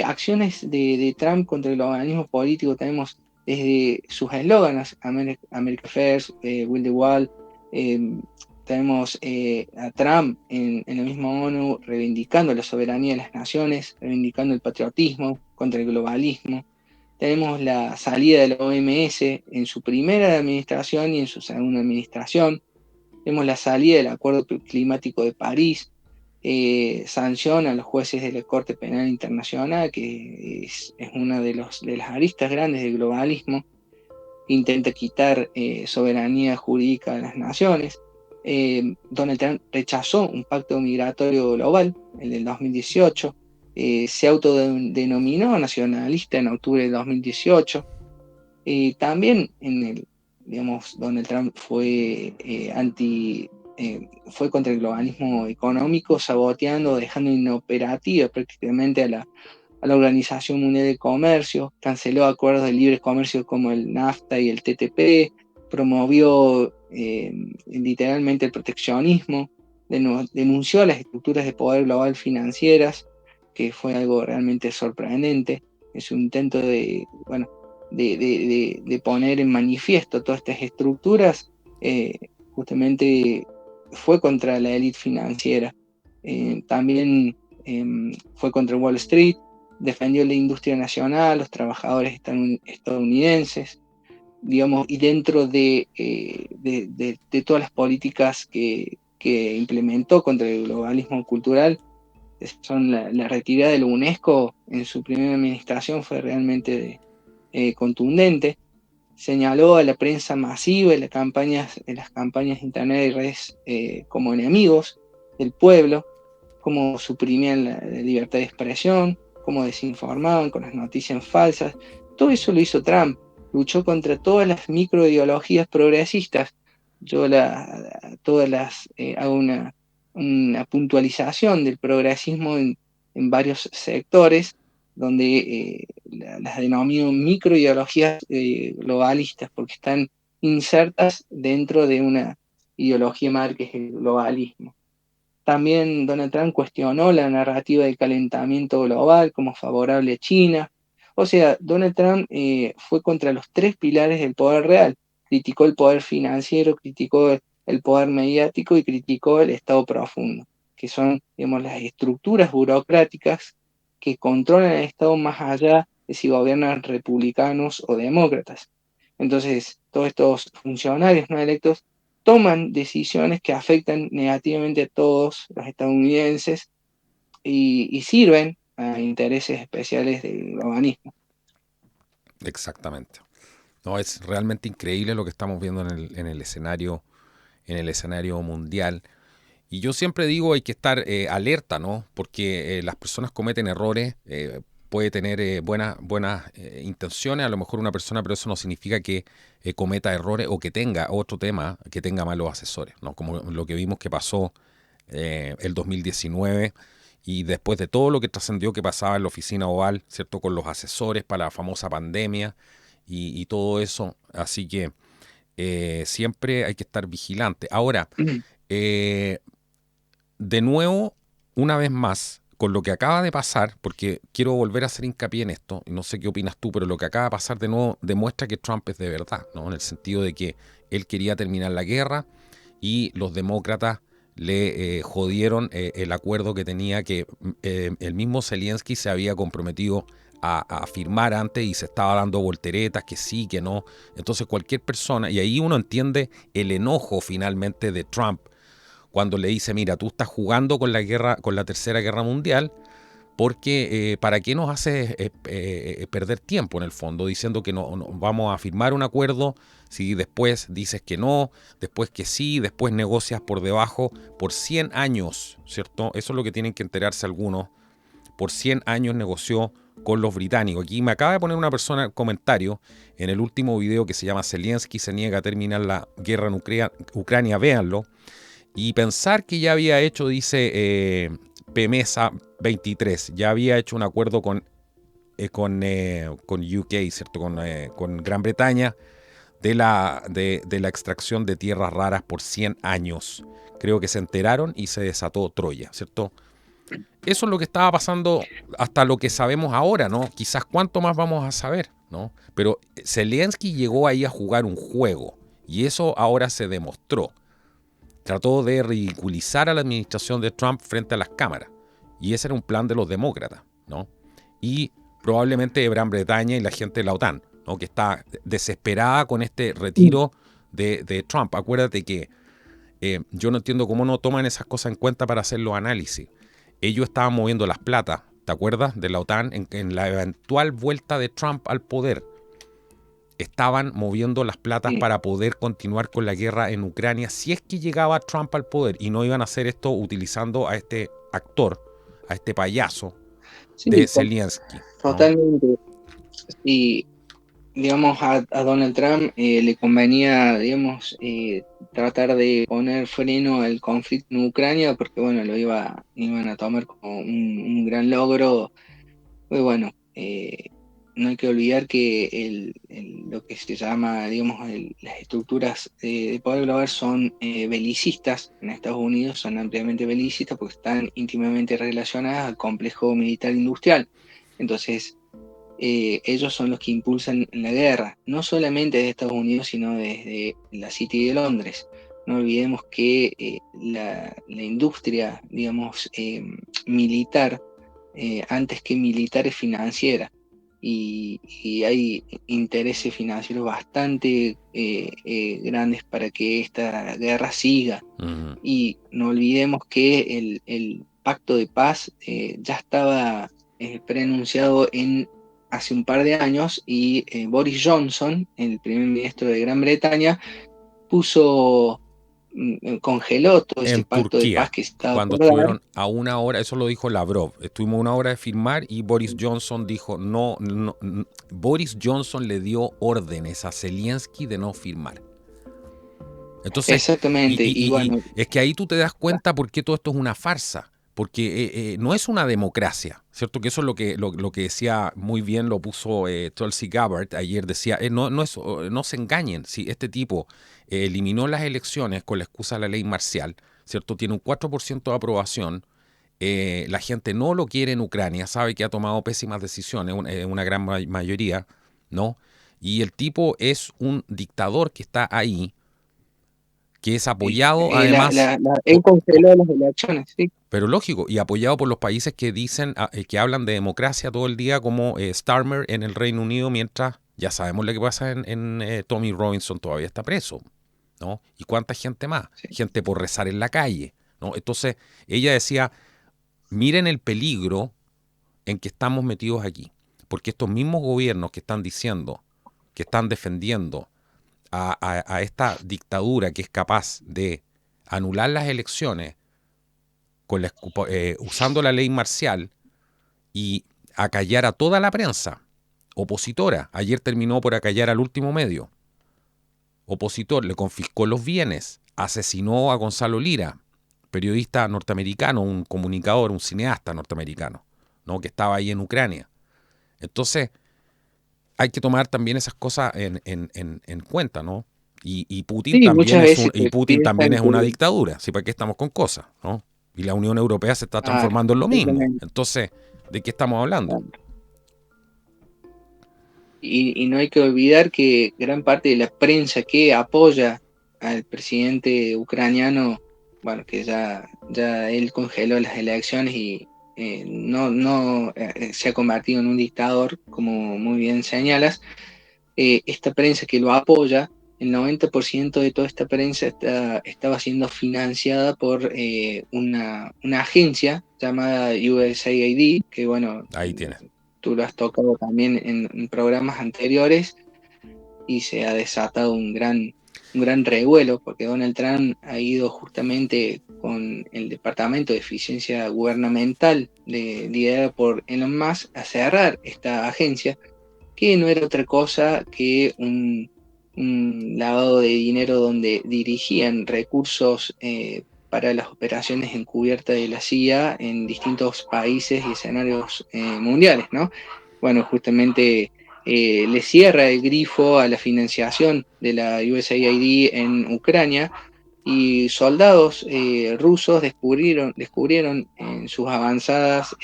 acciones de Trump contra el organismo político, tenemos desde sus eslóganes, America First, Will the Wall, eh, tenemos a Trump en la misma ONU reivindicando la soberanía de las naciones, reivindicando el patriotismo contra el globalismo. Tenemos la salida de la OMS en su primera administración y en su segunda administración. Tenemos la salida del Acuerdo Climático de París. Sanciona a los jueces de la Corte Penal Internacional, que es una de las aristas grandes del globalismo. Intenta quitar soberanía jurídica de las naciones. Donald Trump rechazó un pacto migratorio global, el del 2018. Se autodenominó nacionalista en octubre del 2018. También digamos, Donald Trump fue contra el globalismo económico, saboteando, dejando inoperativa prácticamente a la Organización Mundial de Comercio, canceló acuerdos de libre comercio como el NAFTA y el TTP, promovió literalmente el proteccionismo, denunció las estructuras de poder global financieras, que fue algo realmente sorprendente. Es un intento bueno, de poner en manifiesto todas estas estructuras, justamente fue contra la élite financiera. También fue contra Wall Street, defendió la industria nacional, los trabajadores estadounidenses, digamos, y dentro de todas las políticas que implementó contra el globalismo cultural, son la retirada de la UNESCO en su primera administración fue realmente contundente. Señaló a la prensa masiva y las campañas de internet y redes como enemigos del pueblo, cómo suprimían la libertad de expresión, cómo desinformaban con las noticias falsas. Todo eso lo hizo Trump. Luchó contra todas las microideologías progresistas. Yo hago una puntualización del progresismo en varios sectores, donde las denomino microideologías globalistas, porque están insertas dentro de una ideología madre que es el globalismo. También Donald Trump cuestionó la narrativa del calentamiento global como favorable a China. O sea, Donald Trump fue contra los tres pilares del poder real. Criticó el poder financiero, criticó el poder mediático y criticó el Estado profundo, que son, digamos, las estructuras burocráticas que controlan el Estado más allá de si gobiernan republicanos o demócratas. Entonces, todos estos funcionarios no electos toman decisiones que afectan negativamente a todos los estadounidenses y sirven a intereses especiales del globalismo. Exactamente. No, es realmente increíble lo que estamos viendo en el escenario mundial. Y yo siempre digo hay que estar alerta, ¿no? Porque las personas cometen errores, puede tener buenas intenciones, a lo mejor una persona, pero eso no significa que cometa errores o que tenga otro tema, que tenga malos asesores, ¿no? Como lo que vimos que pasó el 2019 y después de todo lo que trascendió que pasaba en la oficina Oval, ¿cierto? Con los asesores para la famosa pandemia y todo eso. Así que siempre hay que estar vigilante. Ahora, de nuevo, una vez más, con lo que acaba de pasar, porque quiero volver a hacer hincapié en esto, y no sé qué opinas tú, pero lo que acaba de pasar de nuevo demuestra que Trump es de verdad, ¿no? En el sentido de que él quería terminar la guerra y los demócratas le jodieron el acuerdo que tenía, que el mismo Zelensky se había comprometido a firmar antes y se estaba dando volteretas, que sí, que no. Entonces cualquier persona, y ahí uno entiende el enojo finalmente de Trump, cuando le dice, mira, tú estás jugando con la guerra, con la Tercera Guerra Mundial, porque ¿para qué nos haces perder tiempo en el fondo? Diciendo que no vamos a firmar un acuerdo, si después dices que no, después que sí, después negocias por debajo por 100 años, ¿cierto? Eso es lo que tienen que enterarse algunos. Por 100 años negoció con los británicos. Aquí me acaba de poner una persona comentario en el último video que se llama Zelensky se niega a terminar la guerra en Ucrania, véanlo. Y pensar que ya había hecho, dice PMESA 23, ya había hecho un acuerdo con UK, ¿cierto? Con Gran Bretaña de la extracción de tierras raras por 100 años. Creo que se enteraron y se desató Troya, ¿cierto? Eso es lo que estaba pasando hasta lo que sabemos ahora, ¿no? Quizás cuánto más vamos a saber, ¿no? Pero Zelensky llegó ahí a jugar un juego y eso ahora se demostró. Trató de ridiculizar a la administración de Trump frente a las cámaras. Y ese era un plan de los demócratas, ¿no? Y probablemente de Gran Bretaña y la gente de la OTAN, ¿no? Que está desesperada con este retiro de Trump. Acuérdate que yo no entiendo cómo no toman esas cosas en cuenta para hacer los análisis. Ellos estaban moviendo las platas, ¿te acuerdas? De la OTAN en la eventual vuelta de Trump al poder. Estaban moviendo las platas para poder continuar con la guerra en Ucrania si es que llegaba Trump al poder, y no iban a hacer esto utilizando a este actor, a este payaso de Zelensky, ¿no? Totalmente. Y digamos a Donald Trump le convenía, digamos, tratar de poner freno al conflicto en Ucrania porque bueno, iban a tomar como un gran logro. Muy bueno, no hay que olvidar que lo que se llama, digamos, las estructuras de poder global son belicistas en Estados Unidos, son ampliamente belicistas porque están íntimamente relacionadas al complejo militar industrial. Entonces, ellos son los que impulsan la guerra, no solamente desde Estados Unidos, sino desde la City de Londres. No olvidemos que la industria, digamos, militar, antes que militar es financiera y hay intereses financieros bastante grandes para que esta guerra siga. Y no olvidemos que el pacto de paz ya estaba preanunciado hace un par de años y Boris Johnson, el primer ministro de Gran Bretaña, congeló todo ese En pacto de paz Turquía, que estaba cuando por dar. estuvieron a una hora, eso lo dijo Lavrov, estuvimos a una hora de firmar y Boris Johnson dijo, no, Boris Johnson le dio órdenes a Zelensky de no firmar. Entonces, Exactamente, y bueno, es que ahí tú te das cuenta por qué todo esto es una farsa, porque no es una democracia, ¿cierto? Que eso es lo que decía muy bien, lo puso Tulsi Gabbard ayer, decía, no se engañen, si este tipo eliminó las elecciones con la excusa de la ley marcial, ¿cierto? Tiene un 4% de aprobación, la gente no lo quiere en Ucrania, sabe que ha tomado pésimas decisiones, una gran mayoría, ¿no? Y el tipo es un dictador que está ahí, que es apoyado además, él congeló las elecciones, sí. pero lógico, y apoyado por los países que dicen, que hablan de democracia todo el día, como Starmer en el Reino Unido, mientras ya sabemos lo que pasa en Tommy Robinson, todavía está preso, ¿no? Y cuánta gente más, Sí. gente por rezar en la calle, ¿no? Entonces ella decía, miren el peligro en que estamos metidos aquí, porque estos mismos gobiernos que están diciendo, que están defendiendo a esta dictadura que es capaz de anular las elecciones usando la ley marcial y acallar a toda la prensa opositora. Ayer terminó por acallar al último medio opositor, le confiscó los bienes, asesinó a Gonzalo Lira, periodista norteamericano, un comunicador, un cineasta norteamericano, ¿no? Que estaba ahí en Ucrania. Entonces, hay que tomar también esas cosas en cuenta, ¿no? Y Putin Sí, también muchas es veces Putin también piensan es una dictadura, ¿sí? ¿Para qué estamos con cosas, no? Y la Unión Europea se está Claro, transformando en lo mismo. exactamente. Entonces, ¿de qué estamos hablando? Claro. Y no hay que olvidar que gran parte de la prensa que apoya al presidente ucraniano, bueno, que ya él congeló las elecciones y no se ha convertido en un dictador, como muy bien señalas, esta prensa que lo apoya, el 90% de toda esta prensa estaba siendo financiada por una agencia llamada USAID, que bueno, Ahí tienes. tú lo has tocado también en programas anteriores y se ha desatado un gran revuelo porque Donald Trump ha ido justamente con el Departamento de Eficiencia Gubernamental liderado por Elon Musk a cerrar esta agencia que no era otra cosa que un lavado de dinero donde dirigían recursos para las operaciones encubiertas de la CIA en distintos países y escenarios mundiales, ¿no? Bueno, justamente le cierra el grifo a la financiación de la USAID en Ucrania y soldados rusos descubrieron en sus avanzadas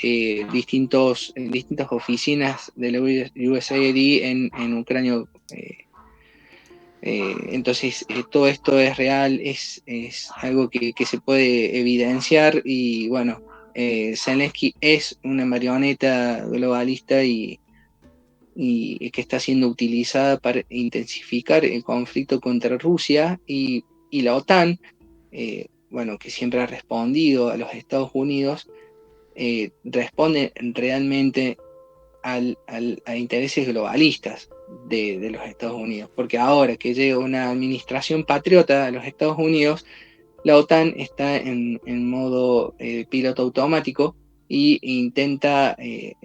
distintas oficinas de la USAID en Ucrania. Entonces, todo esto es real, es algo que se puede evidenciar y bueno, Zelensky es una marioneta globalista y que está siendo utilizada para intensificar el conflicto contra Rusia y la OTAN, bueno, que siempre ha respondido a los Estados Unidos, responde realmente a intereses globalistas de los Estados Unidos, porque ahora que llega una administración patriota a los Estados Unidos, la OTAN está en modo piloto automático y intenta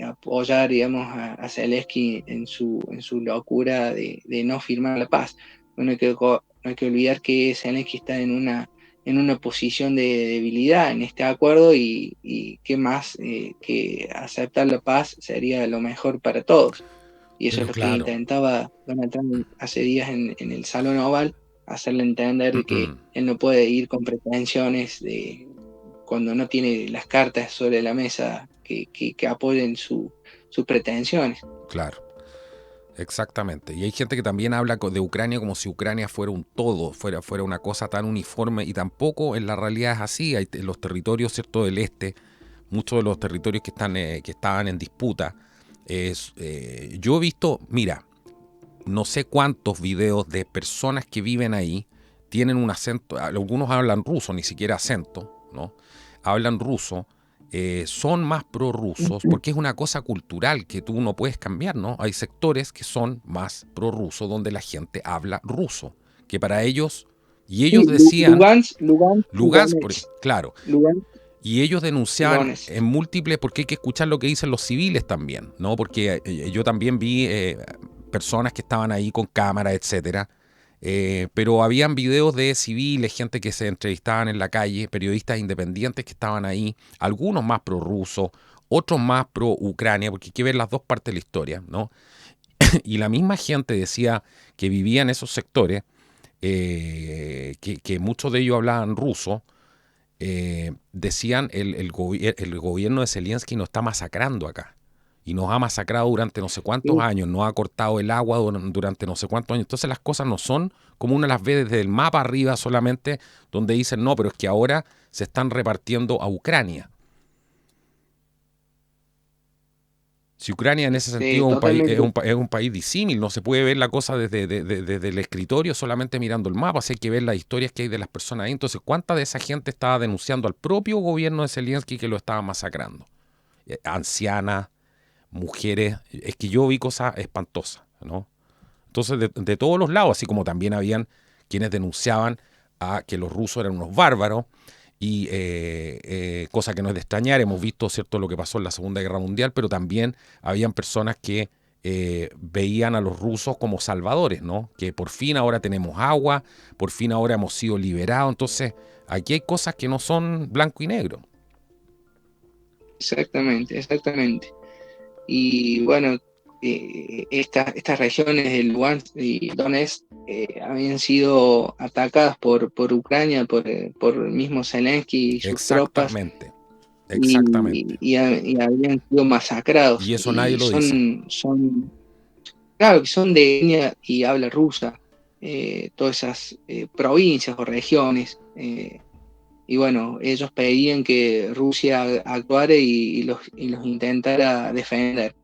apoyar, digamos, a Zelensky en su locura de no firmar la paz. Bueno, no hay que olvidar que Zelensky está en una posición de debilidad en este acuerdo y que más que aceptar la paz sería lo mejor para todos. Y eso es Pero lo que claro, intentaba Donald Trump hace días en el Salón Oval, hacerle entender de que él no puede ir con pretensiones de cuando no tiene las cartas sobre la mesa que apoyen sus pretensiones. claro. Exactamente. Y hay gente que también habla de Ucrania como si Ucrania fuera un todo, fuera una cosa tan uniforme, y tampoco en la realidad es así. Hay los territorios, ¿cierto?, del este, muchos de los territorios que estaban en disputa. Yo he visto, mira, no sé cuántos videos de personas que viven ahí, tienen un acento, algunos hablan ruso, ni siquiera acento, ¿no? Hablan ruso, son más prorrusos, porque es una cosa cultural que tú no puedes cambiar, ¿no? Hay sectores que son más prorrusos, donde la gente habla ruso, que para ellos, y Sí, ellos decían, Lugansk y Lugansk, Donetsk. claro, Lugansk y ellos y denunciaban Donetsk. en múltiples, porque hay que escuchar lo que dicen los civiles también, ¿no? Porque yo también vi personas que estaban ahí con cámara, etcétera. Pero habían videos de civiles, gente que se entrevistaban en la calle, periodistas independientes que estaban ahí, algunos más pro-rusos, otros más pro-Ucrania, porque hay que ver las dos partes de la historia, ¿no? Y la misma gente decía que vivía en esos sectores, que muchos de ellos hablaban ruso. Decían el gobierno de Zelensky nos está masacrando acá y nos ha masacrado durante no sé cuántos Sí, años, nos ha cortado el agua durante no sé cuántos años. Entonces las cosas no son como uno las ve desde el mapa arriba solamente, donde dicen no, pero es que ahora se están repartiendo a Ucrania. Si Ucrania en ese sentido sí, es un país, totalmente. es un país disímil, no se puede ver la cosa desde el escritorio solamente mirando el mapa, así hay que ver las historias que hay de las personas ahí. Entonces, ¿cuánta de esa gente estaba denunciando al propio gobierno de Zelensky que lo estaba masacrando? Ancianas, mujeres, es que yo vi cosas espantosas, ¿no? Entonces, de todos los lados, así como también habían quienes denunciaban a que los rusos eran unos bárbaros, y cosa que no es de extrañar, hemos visto, ¿cierto?, lo que pasó en la Segunda Guerra Mundial, pero también habían personas que veían a los rusos como salvadores, ¿no? Que por fin ahora tenemos agua, por fin ahora hemos sido liberados. Entonces, aquí hay cosas que no son blanco y negro. Exactamente, exactamente. Y bueno, estas regiones de Lugansk y Donetsk habían sido atacadas por Ucrania, por el mismo Zelensky y sus tropas, Exactamente, exactamente. y habían sido masacrados. Y eso nadie Y lo dice. claro, que son de etnia y habla rusa, todas esas provincias o regiones. Y bueno, ellos pedían que Rusia actuara y los intentara defender.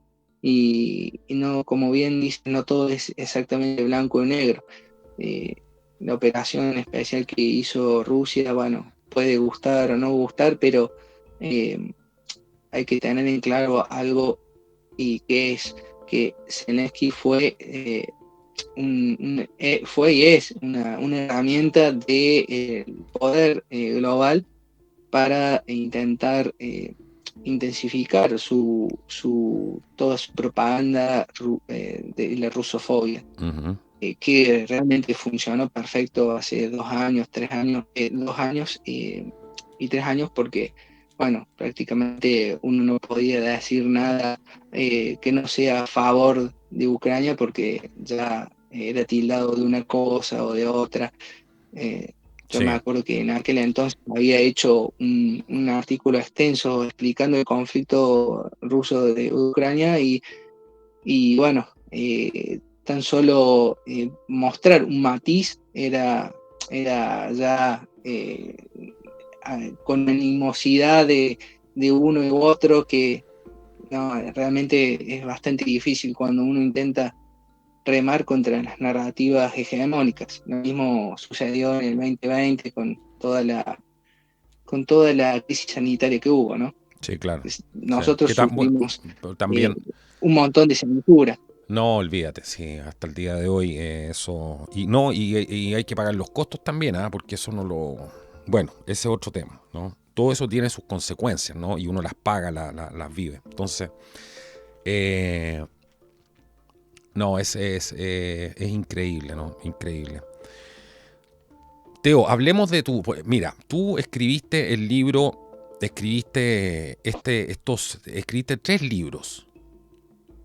Y no, como bien dice, no todo es exactamente blanco y negro. Eh, la operación especial que hizo Rusia, bueno, puede gustar o no gustar, pero eh, hay que tener en claro algo, y que es que Zelensky fue y es una herramienta de poder global para intentar intensificar toda su propaganda de la rusofobia, Ujú. que realmente funcionó perfecto hace 2 años, 3 años, 2 años y 3 años, porque, bueno, prácticamente uno no podía decir nada que no sea a favor de Ucrania, porque ya era tildado de una cosa o de otra. Eh, yo me Sí, acuerdo que en aquel entonces había hecho un artículo extenso explicando el conflicto ruso de Ucrania, y bueno, tan solo mostrar un matiz era ya con animosidad de uno y otro, que no, realmente es bastante difícil cuando uno intenta remar contra las narrativas hegemónicas. Lo mismo sucedió en el 2020 con toda la crisis sanitaria que hubo, ¿no? sí, claro. Sí. Nosotros Bueno, sufrimos eh, también, un montón de censura. no olvídate, sí, hasta el día de hoy eso. Y no, y hay que pagar los costos también, ¿ah? Porque eso no lo. Bueno, ese es otro tema, ¿no? Todo eso tiene sus consecuencias, ¿no? Y uno las paga, las vive. Entonces, eh, no, es increíble, ¿no? Increíble. Teo, hablemos de tu. Pues, mira, tú escribiste el libro, escribiste 3 libros.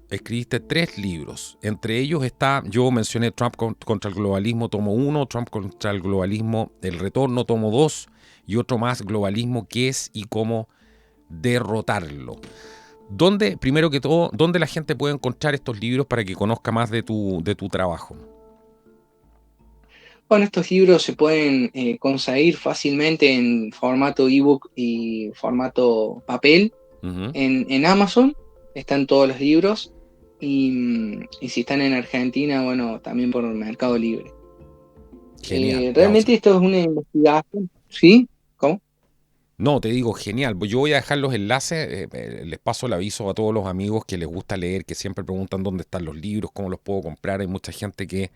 Escribiste 3 libros. Entre ellos está, yo mencioné Trump contra el globalismo, tomo 1, Trump contra el globalismo, el retorno, tomo 2, y otro más, globalismo, qué es y cómo derrotarlo. ¿Dónde, primero que todo, dónde la gente puede encontrar estos libros para que conozca más de tu trabajo? Bueno, estos libros se pueden conseguir fácilmente en formato ebook y formato papel. Ujú. En Amazon están todos los libros, y si están en Argentina, bueno, también por Mercado Libre. Genial, ya, o sea. Realmente esto es una investigación, ¿sí? ¿Cómo? No, te digo, genial. Pues yo voy a dejar los enlaces, les paso el aviso a todos los amigos que les gusta leer, que siempre preguntan dónde están los libros, cómo los puedo comprar. Hay mucha gente que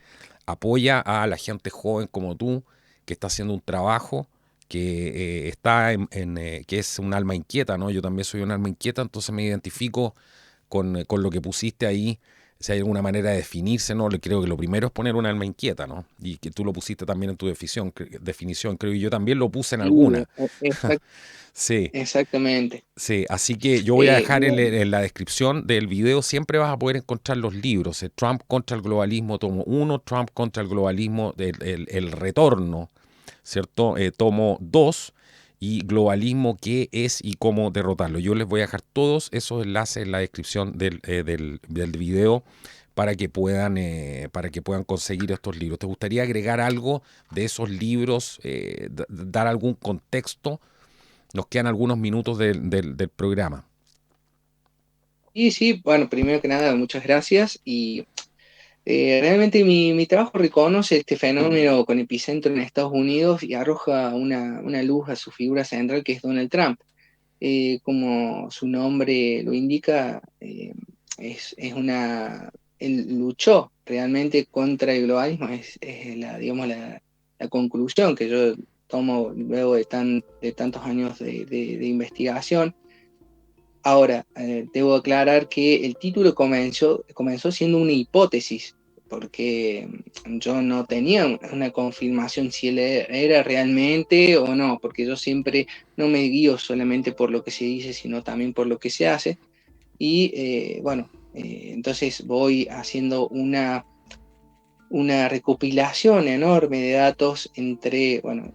apoya a la gente joven como tú, que está haciendo un trabajo, que está que es un alma inquieta, ¿no? Yo también soy un alma inquieta, entonces me identifico con lo que pusiste ahí. Si hay alguna manera de definirse, ¿no? Creo que lo primero es poner un alma inquieta, ¿no? Y que tú lo pusiste también en tu definición, creo, y yo también lo puse en Sí, alguna. exact- Sí, exactamente. sí, así que yo voy a dejar Bueno, en la descripción del video, siempre vas a poder encontrar los libros. Trump contra el globalismo, tomo 1, Trump contra el globalismo, el retorno, ¿cierto? Tomo 2, y globalismo, qué es y cómo derrotarlo. Yo les voy a dejar todos esos enlaces en la descripción del video para que puedan conseguir estos libros. ¿Te gustaría agregar algo de esos libros, dar algún contexto? Nos quedan algunos minutos del programa. sí, sí, bueno, primero que nada, muchas gracias. Y realmente mi trabajo reconoce este fenómeno con epicentro en Estados Unidos y arroja una luz a su figura central, que es Donald Trump. Como su nombre lo indica, es él luchó realmente contra el globalismo. Es digamos, la conclusión que yo tomo luego de tantos años de investigación. Ahora, debo aclarar que el título comenzó siendo una hipótesis, porque yo no tenía una confirmación si él era realmente o no, porque yo siempre no me guío solamente por lo que se dice, sino también por lo que se hace. Y bueno, Entonces voy haciendo una recopilación enorme de datos entre, bueno,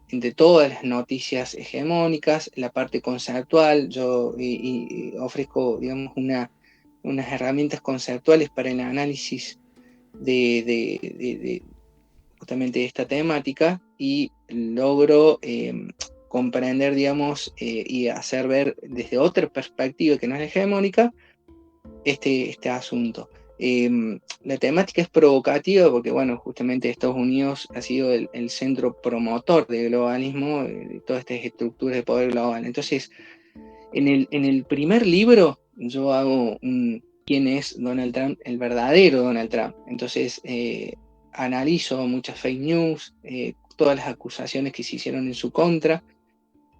entre todas las noticias hegemónicas, la parte conceptual. Yo ofrezco, digamos, unas herramientas conceptuales para el análisis de justamente esta temática, y logro comprender, digamos, y hacer ver desde otra perspectiva que no es hegemónica este asunto. La temática es provocativa porque, bueno, justamente Estados Unidos ha sido el centro promotor del globalismo, de todas estas estructuras de poder global. Entonces, en el primer libro yo hago quién es Donald Trump, el verdadero Donald Trump. Entonces, analizo muchas fake news, todas las acusaciones que se hicieron en su contra,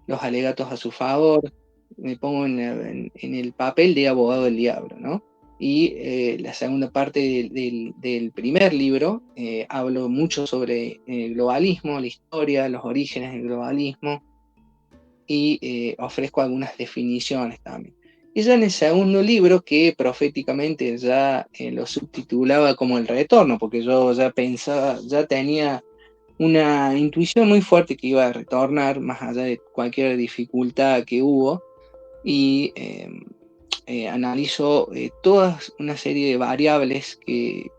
los alegatos a su favor. Me pongo en el papel de abogado del diablo, ¿no? Y la segunda parte del primer libro, hablo mucho sobre el globalismo, la historia, los orígenes del globalismo, y ofrezco algunas definiciones también. Y ya en el segundo libro, que proféticamente ya lo subtitulaba como El Retorno, porque yo ya pensaba, ya tenía una intuición muy fuerte que iba a retornar más allá de cualquier dificultad que hubo, y analizo toda una serie de variables que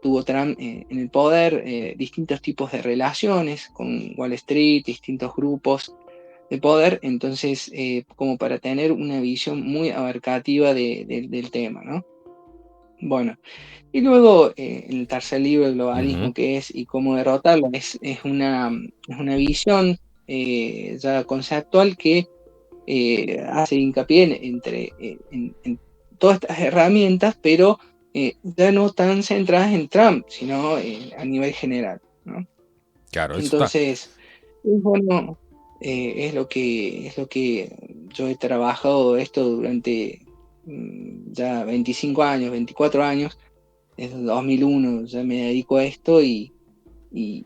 tuvo Trump en el poder, distintos tipos de relaciones con Wall Street, distintos grupos de poder. Entonces, como para tener una visión muy abarcativa del tema, ¿no? Bueno, y luego el tercer libro, El globalismo, que es y cómo derrotarlo, es una visión ya conceptual que hace hincapié en todas estas herramientas, pero ya no tan centradas en Trump, sino a nivel general, ¿no? Claro, eso está. Entonces, bueno, es lo que yo he trabajado esto durante ya 25 años, 24 años. Desde el 2001 ya me dedico a esto, y, y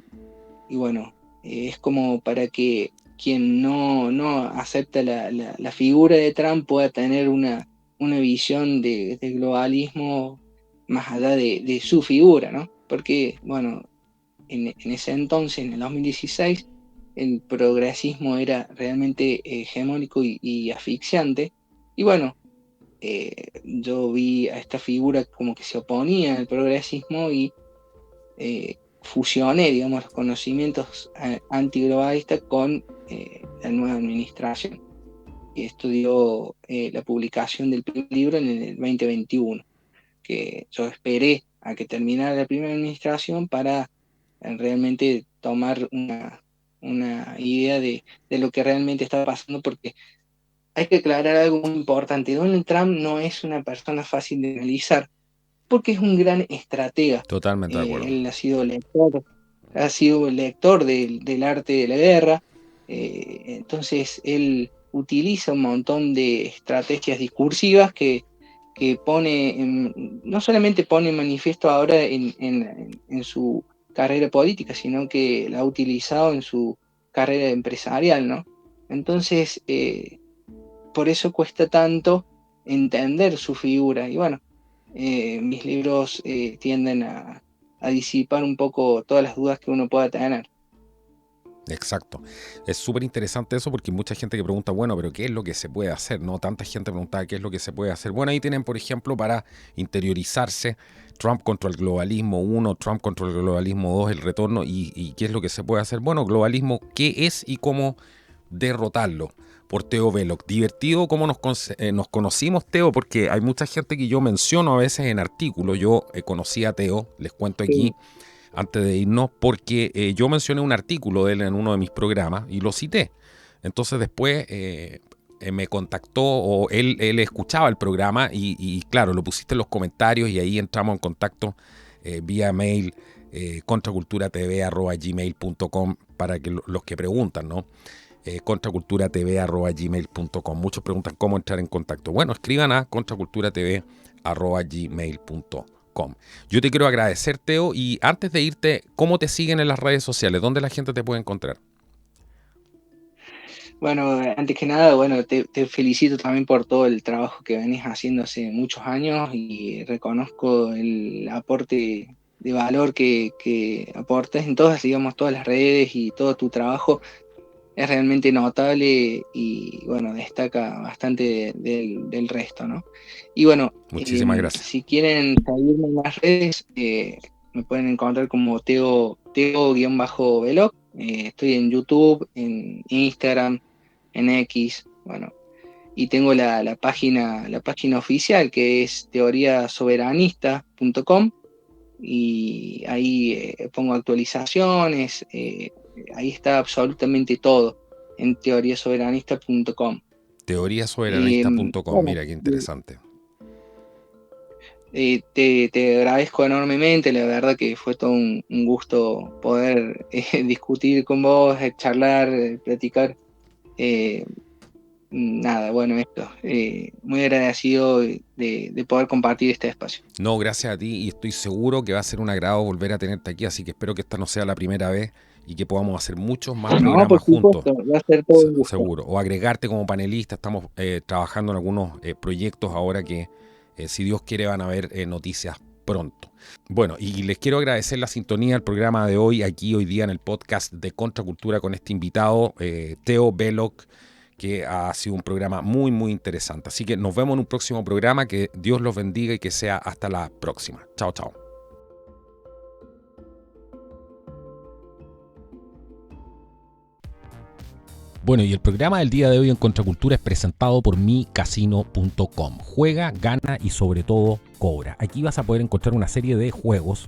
bueno, es como para que quien no acepta la figura de Trump pueda tener una visión de globalismo más allá de su figura, ¿no? Porque, bueno, en ese entonces, en el 2016, el progresismo era realmente hegemónico y asfixiante. Y bueno, yo vi a esta figura como que se oponía al progresismo, y fusioné, digamos, los conocimientos antiglobalistas con la nueva administración. Y estudió la publicación del primer libro en el 2021, que yo esperé a que terminara la primera administración para realmente tomar una idea de lo que realmente está pasando, porque hay que aclarar algo muy importante. Donald Trump no es una persona fácil de analizar, porque es un gran estratega. Totalmente de acuerdo. Él ha sido lector del arte de la guerra. Entonces él utiliza un montón de estrategias discursivas que no solamente pone en manifiesto ahora en su carrera política, sino que la ha utilizado en su carrera empresarial, ¿no? Entonces, por eso cuesta tanto entender su figura. Y bueno, mis libros tienden a disipar un poco todas las dudas que uno pueda tener. Exacto. Es súper interesante eso porque hay mucha gente que pregunta, bueno, pero ¿qué es lo que se puede hacer? ¿No? Tanta gente pregunta qué es lo que se puede hacer. Bueno, ahí tienen, por ejemplo, para interiorizarse Trump contra el globalismo 1, Trump contra el globalismo 2, el retorno y qué es lo que se puede hacer. Bueno, globalismo, ¿qué es y cómo derrotarlo? Por Teo Belloc. Divertido cómo nos conocimos, Teo, porque hay mucha gente que yo menciono a veces en artículos. Yo conocí a Teo, les cuento aquí, Sí, antes de irnos, porque yo mencioné un artículo de él en uno de mis programas y lo cité. Entonces después me contactó, o él escuchaba el programa y claro, lo pusiste en los comentarios y ahí entramos en contacto vía mail, contraculturatv@gmail.com, para que los que preguntan, ¿no? Contraculturatv@gmail.com. Muchos preguntan cómo entrar en contacto. Bueno, escriban a contraculturatv@gmail.com. Yo te quiero agradecer, Teo, y antes de irte, ¿cómo te siguen en las redes sociales? ¿Dónde la gente te puede encontrar? Bueno, antes que nada, bueno, te felicito también por todo el trabajo que venís haciendo hace muchos años y reconozco el aporte de valor que aportas en todas, digamos, todas las redes y todo tu trabajo es realmente notable y, bueno, destaca bastante del resto, ¿no? Y bueno, Muchísimas gracias. si quieren seguirme en las redes, me pueden encontrar como Teo-Veloc. Estoy en YouTube, en Instagram, en X, bueno, y tengo la página oficial que es teoriasoberanista.com y ahí pongo actualizaciones, ahí está absolutamente todo en teoriasoberanista.com. Teoriasoberanista.com, Bueno, mira qué interesante. te agradezco enormemente, la verdad que fue todo un gusto poder discutir con vos, charlar, platicar. eh, Nada, bueno, esto. Muy agradecido de poder compartir este espacio. No, gracias a ti y estoy seguro que va a ser un agrado volver a tenerte aquí, así que espero que esta no sea la primera vez y que podamos hacer muchos más No, por programas juntos, supuesto, va a ser todo un gusto. seguro. O agregarte como panelista, estamos trabajando en algunos proyectos ahora que, si Dios quiere, van a haber noticias pronto. Bueno, y les quiero agradecer la sintonía al programa de hoy, aquí hoy día en el podcast de Contracultura con este invitado, Teo Veloc, que ha sido un programa muy, muy interesante. Así que nos vemos en un próximo programa. Que Dios los bendiga y que sea hasta la próxima. Chao, chao. Bueno, y el programa del día de hoy en Contracultura es presentado por micasino.com. Juega, gana y sobre todo cobra. Aquí vas a poder encontrar una serie de juegos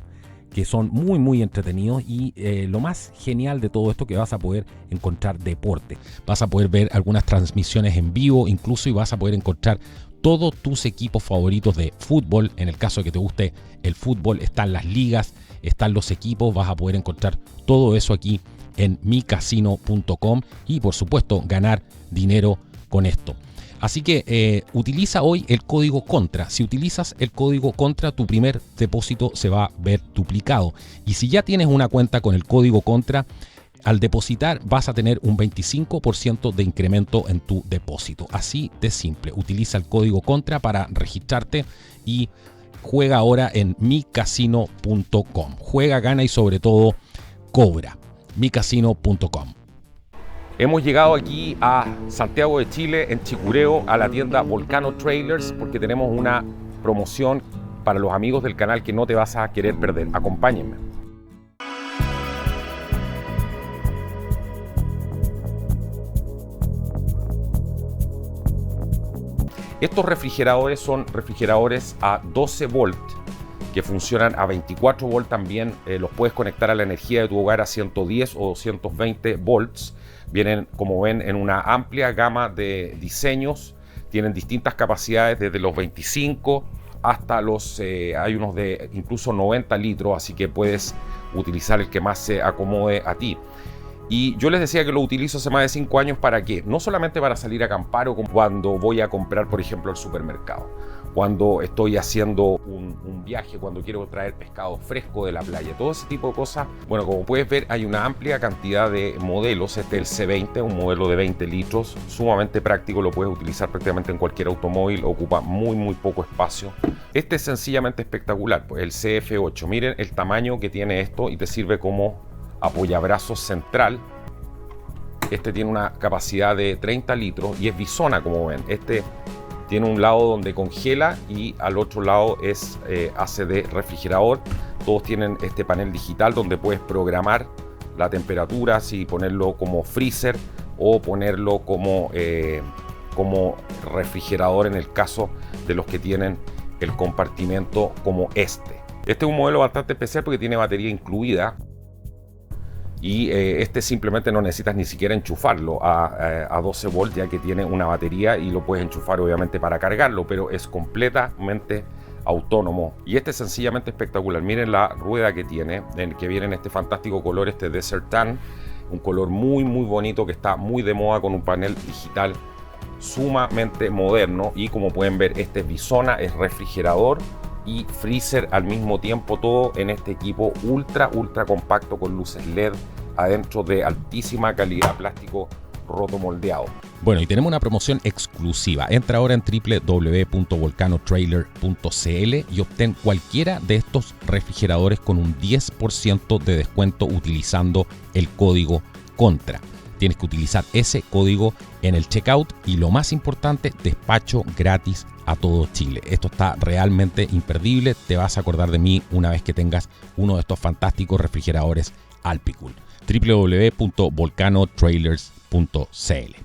que son muy muy entretenidos y lo más genial de todo esto que vas a poder encontrar deporte. Vas a poder ver algunas transmisiones en vivo incluso y vas a poder encontrar todos tus equipos favoritos de fútbol. En el caso de que te guste el fútbol, están las ligas, están los equipos, vas a poder encontrar todo eso aquí en micasino.com y por supuesto ganar dinero con esto. Así que utiliza hoy el código CONTRA. Si utilizas el código CONTRA, tu primer depósito se va a ver duplicado. Y si ya tienes una cuenta con el código CONTRA, al depositar vas a tener un 25% de incremento en tu depósito. Así de simple. Utiliza el código CONTRA para registrarte y juega ahora en micasino.com. Juega, gana y sobre todo cobra. micasino.com. Hemos llegado aquí a Santiago de Chile, en Chicureo, a la tienda Volcano Trailers, porque tenemos una promoción para los amigos del canal que no te vas a querer perder. Acompáñenme. Estos refrigeradores son refrigeradores a 12 volt que funcionan a 24 volt también. Los puedes conectar a la energía de tu hogar a 110 o 220 volts. Vienen, como ven, en una amplia gama de diseños. Tienen distintas capacidades, desde los 25 hasta los... hay unos de incluso 90 litros, así que puedes utilizar el que más se acomode a ti. Y yo les decía que lo utilizo hace más de 5 años. ¿Para qué? No solamente para salir a acampar o cuando voy a comprar, por ejemplo, al supermercado. Cuando estoy haciendo un viaje, cuando quiero traer pescado fresco de la playa, todo ese tipo de cosas. Bueno, como puedes ver, hay una amplia cantidad de modelos. Este es el C20, un modelo de 20 litros, sumamente práctico, lo puedes utilizar prácticamente en cualquier automóvil, ocupa muy poco espacio. Este es sencillamente espectacular, pues el CF8. Miren el tamaño que tiene esto y te sirve como apoyabrazos central. Este tiene una capacidad de 30 litros y es bisona, como ven. Este tiene un lado donde congela y al otro lado hace de refrigerador. Todos tienen este panel digital donde puedes programar la temperatura, si ponerlo como freezer o ponerlo como refrigerador en el caso de los que tienen el compartimento como este. Este es un modelo bastante especial porque tiene batería incluida. Y este simplemente no necesitas ni siquiera enchufarlo a 12 volts, ya que tiene una batería y lo puedes enchufar obviamente para cargarlo, pero es completamente autónomo. Y este es sencillamente espectacular. Miren la rueda que tiene, que viene en este fantástico color, este Desert Tan, un color muy bonito que está muy de moda, con un panel digital sumamente moderno. Y como pueden ver, este es bisona, es refrigerador y freezer al mismo tiempo, todo en este equipo ultra compacto con luces LED adentro, de altísima calidad, plástico rotomoldeado. Bueno, y tenemos una promoción exclusiva. Entra ahora en www.volcanotrailer.cl y obtén cualquiera de estos refrigeradores con un 10% de descuento utilizando el código CONTRA. Tienes que utilizar ese código en el checkout y, lo más importante, despacho gratis a todo Chile. Esto está realmente imperdible. Te vas a acordar de mí una vez que tengas uno de estos fantásticos refrigeradores Alpicool. www.volcanotrailers.cl.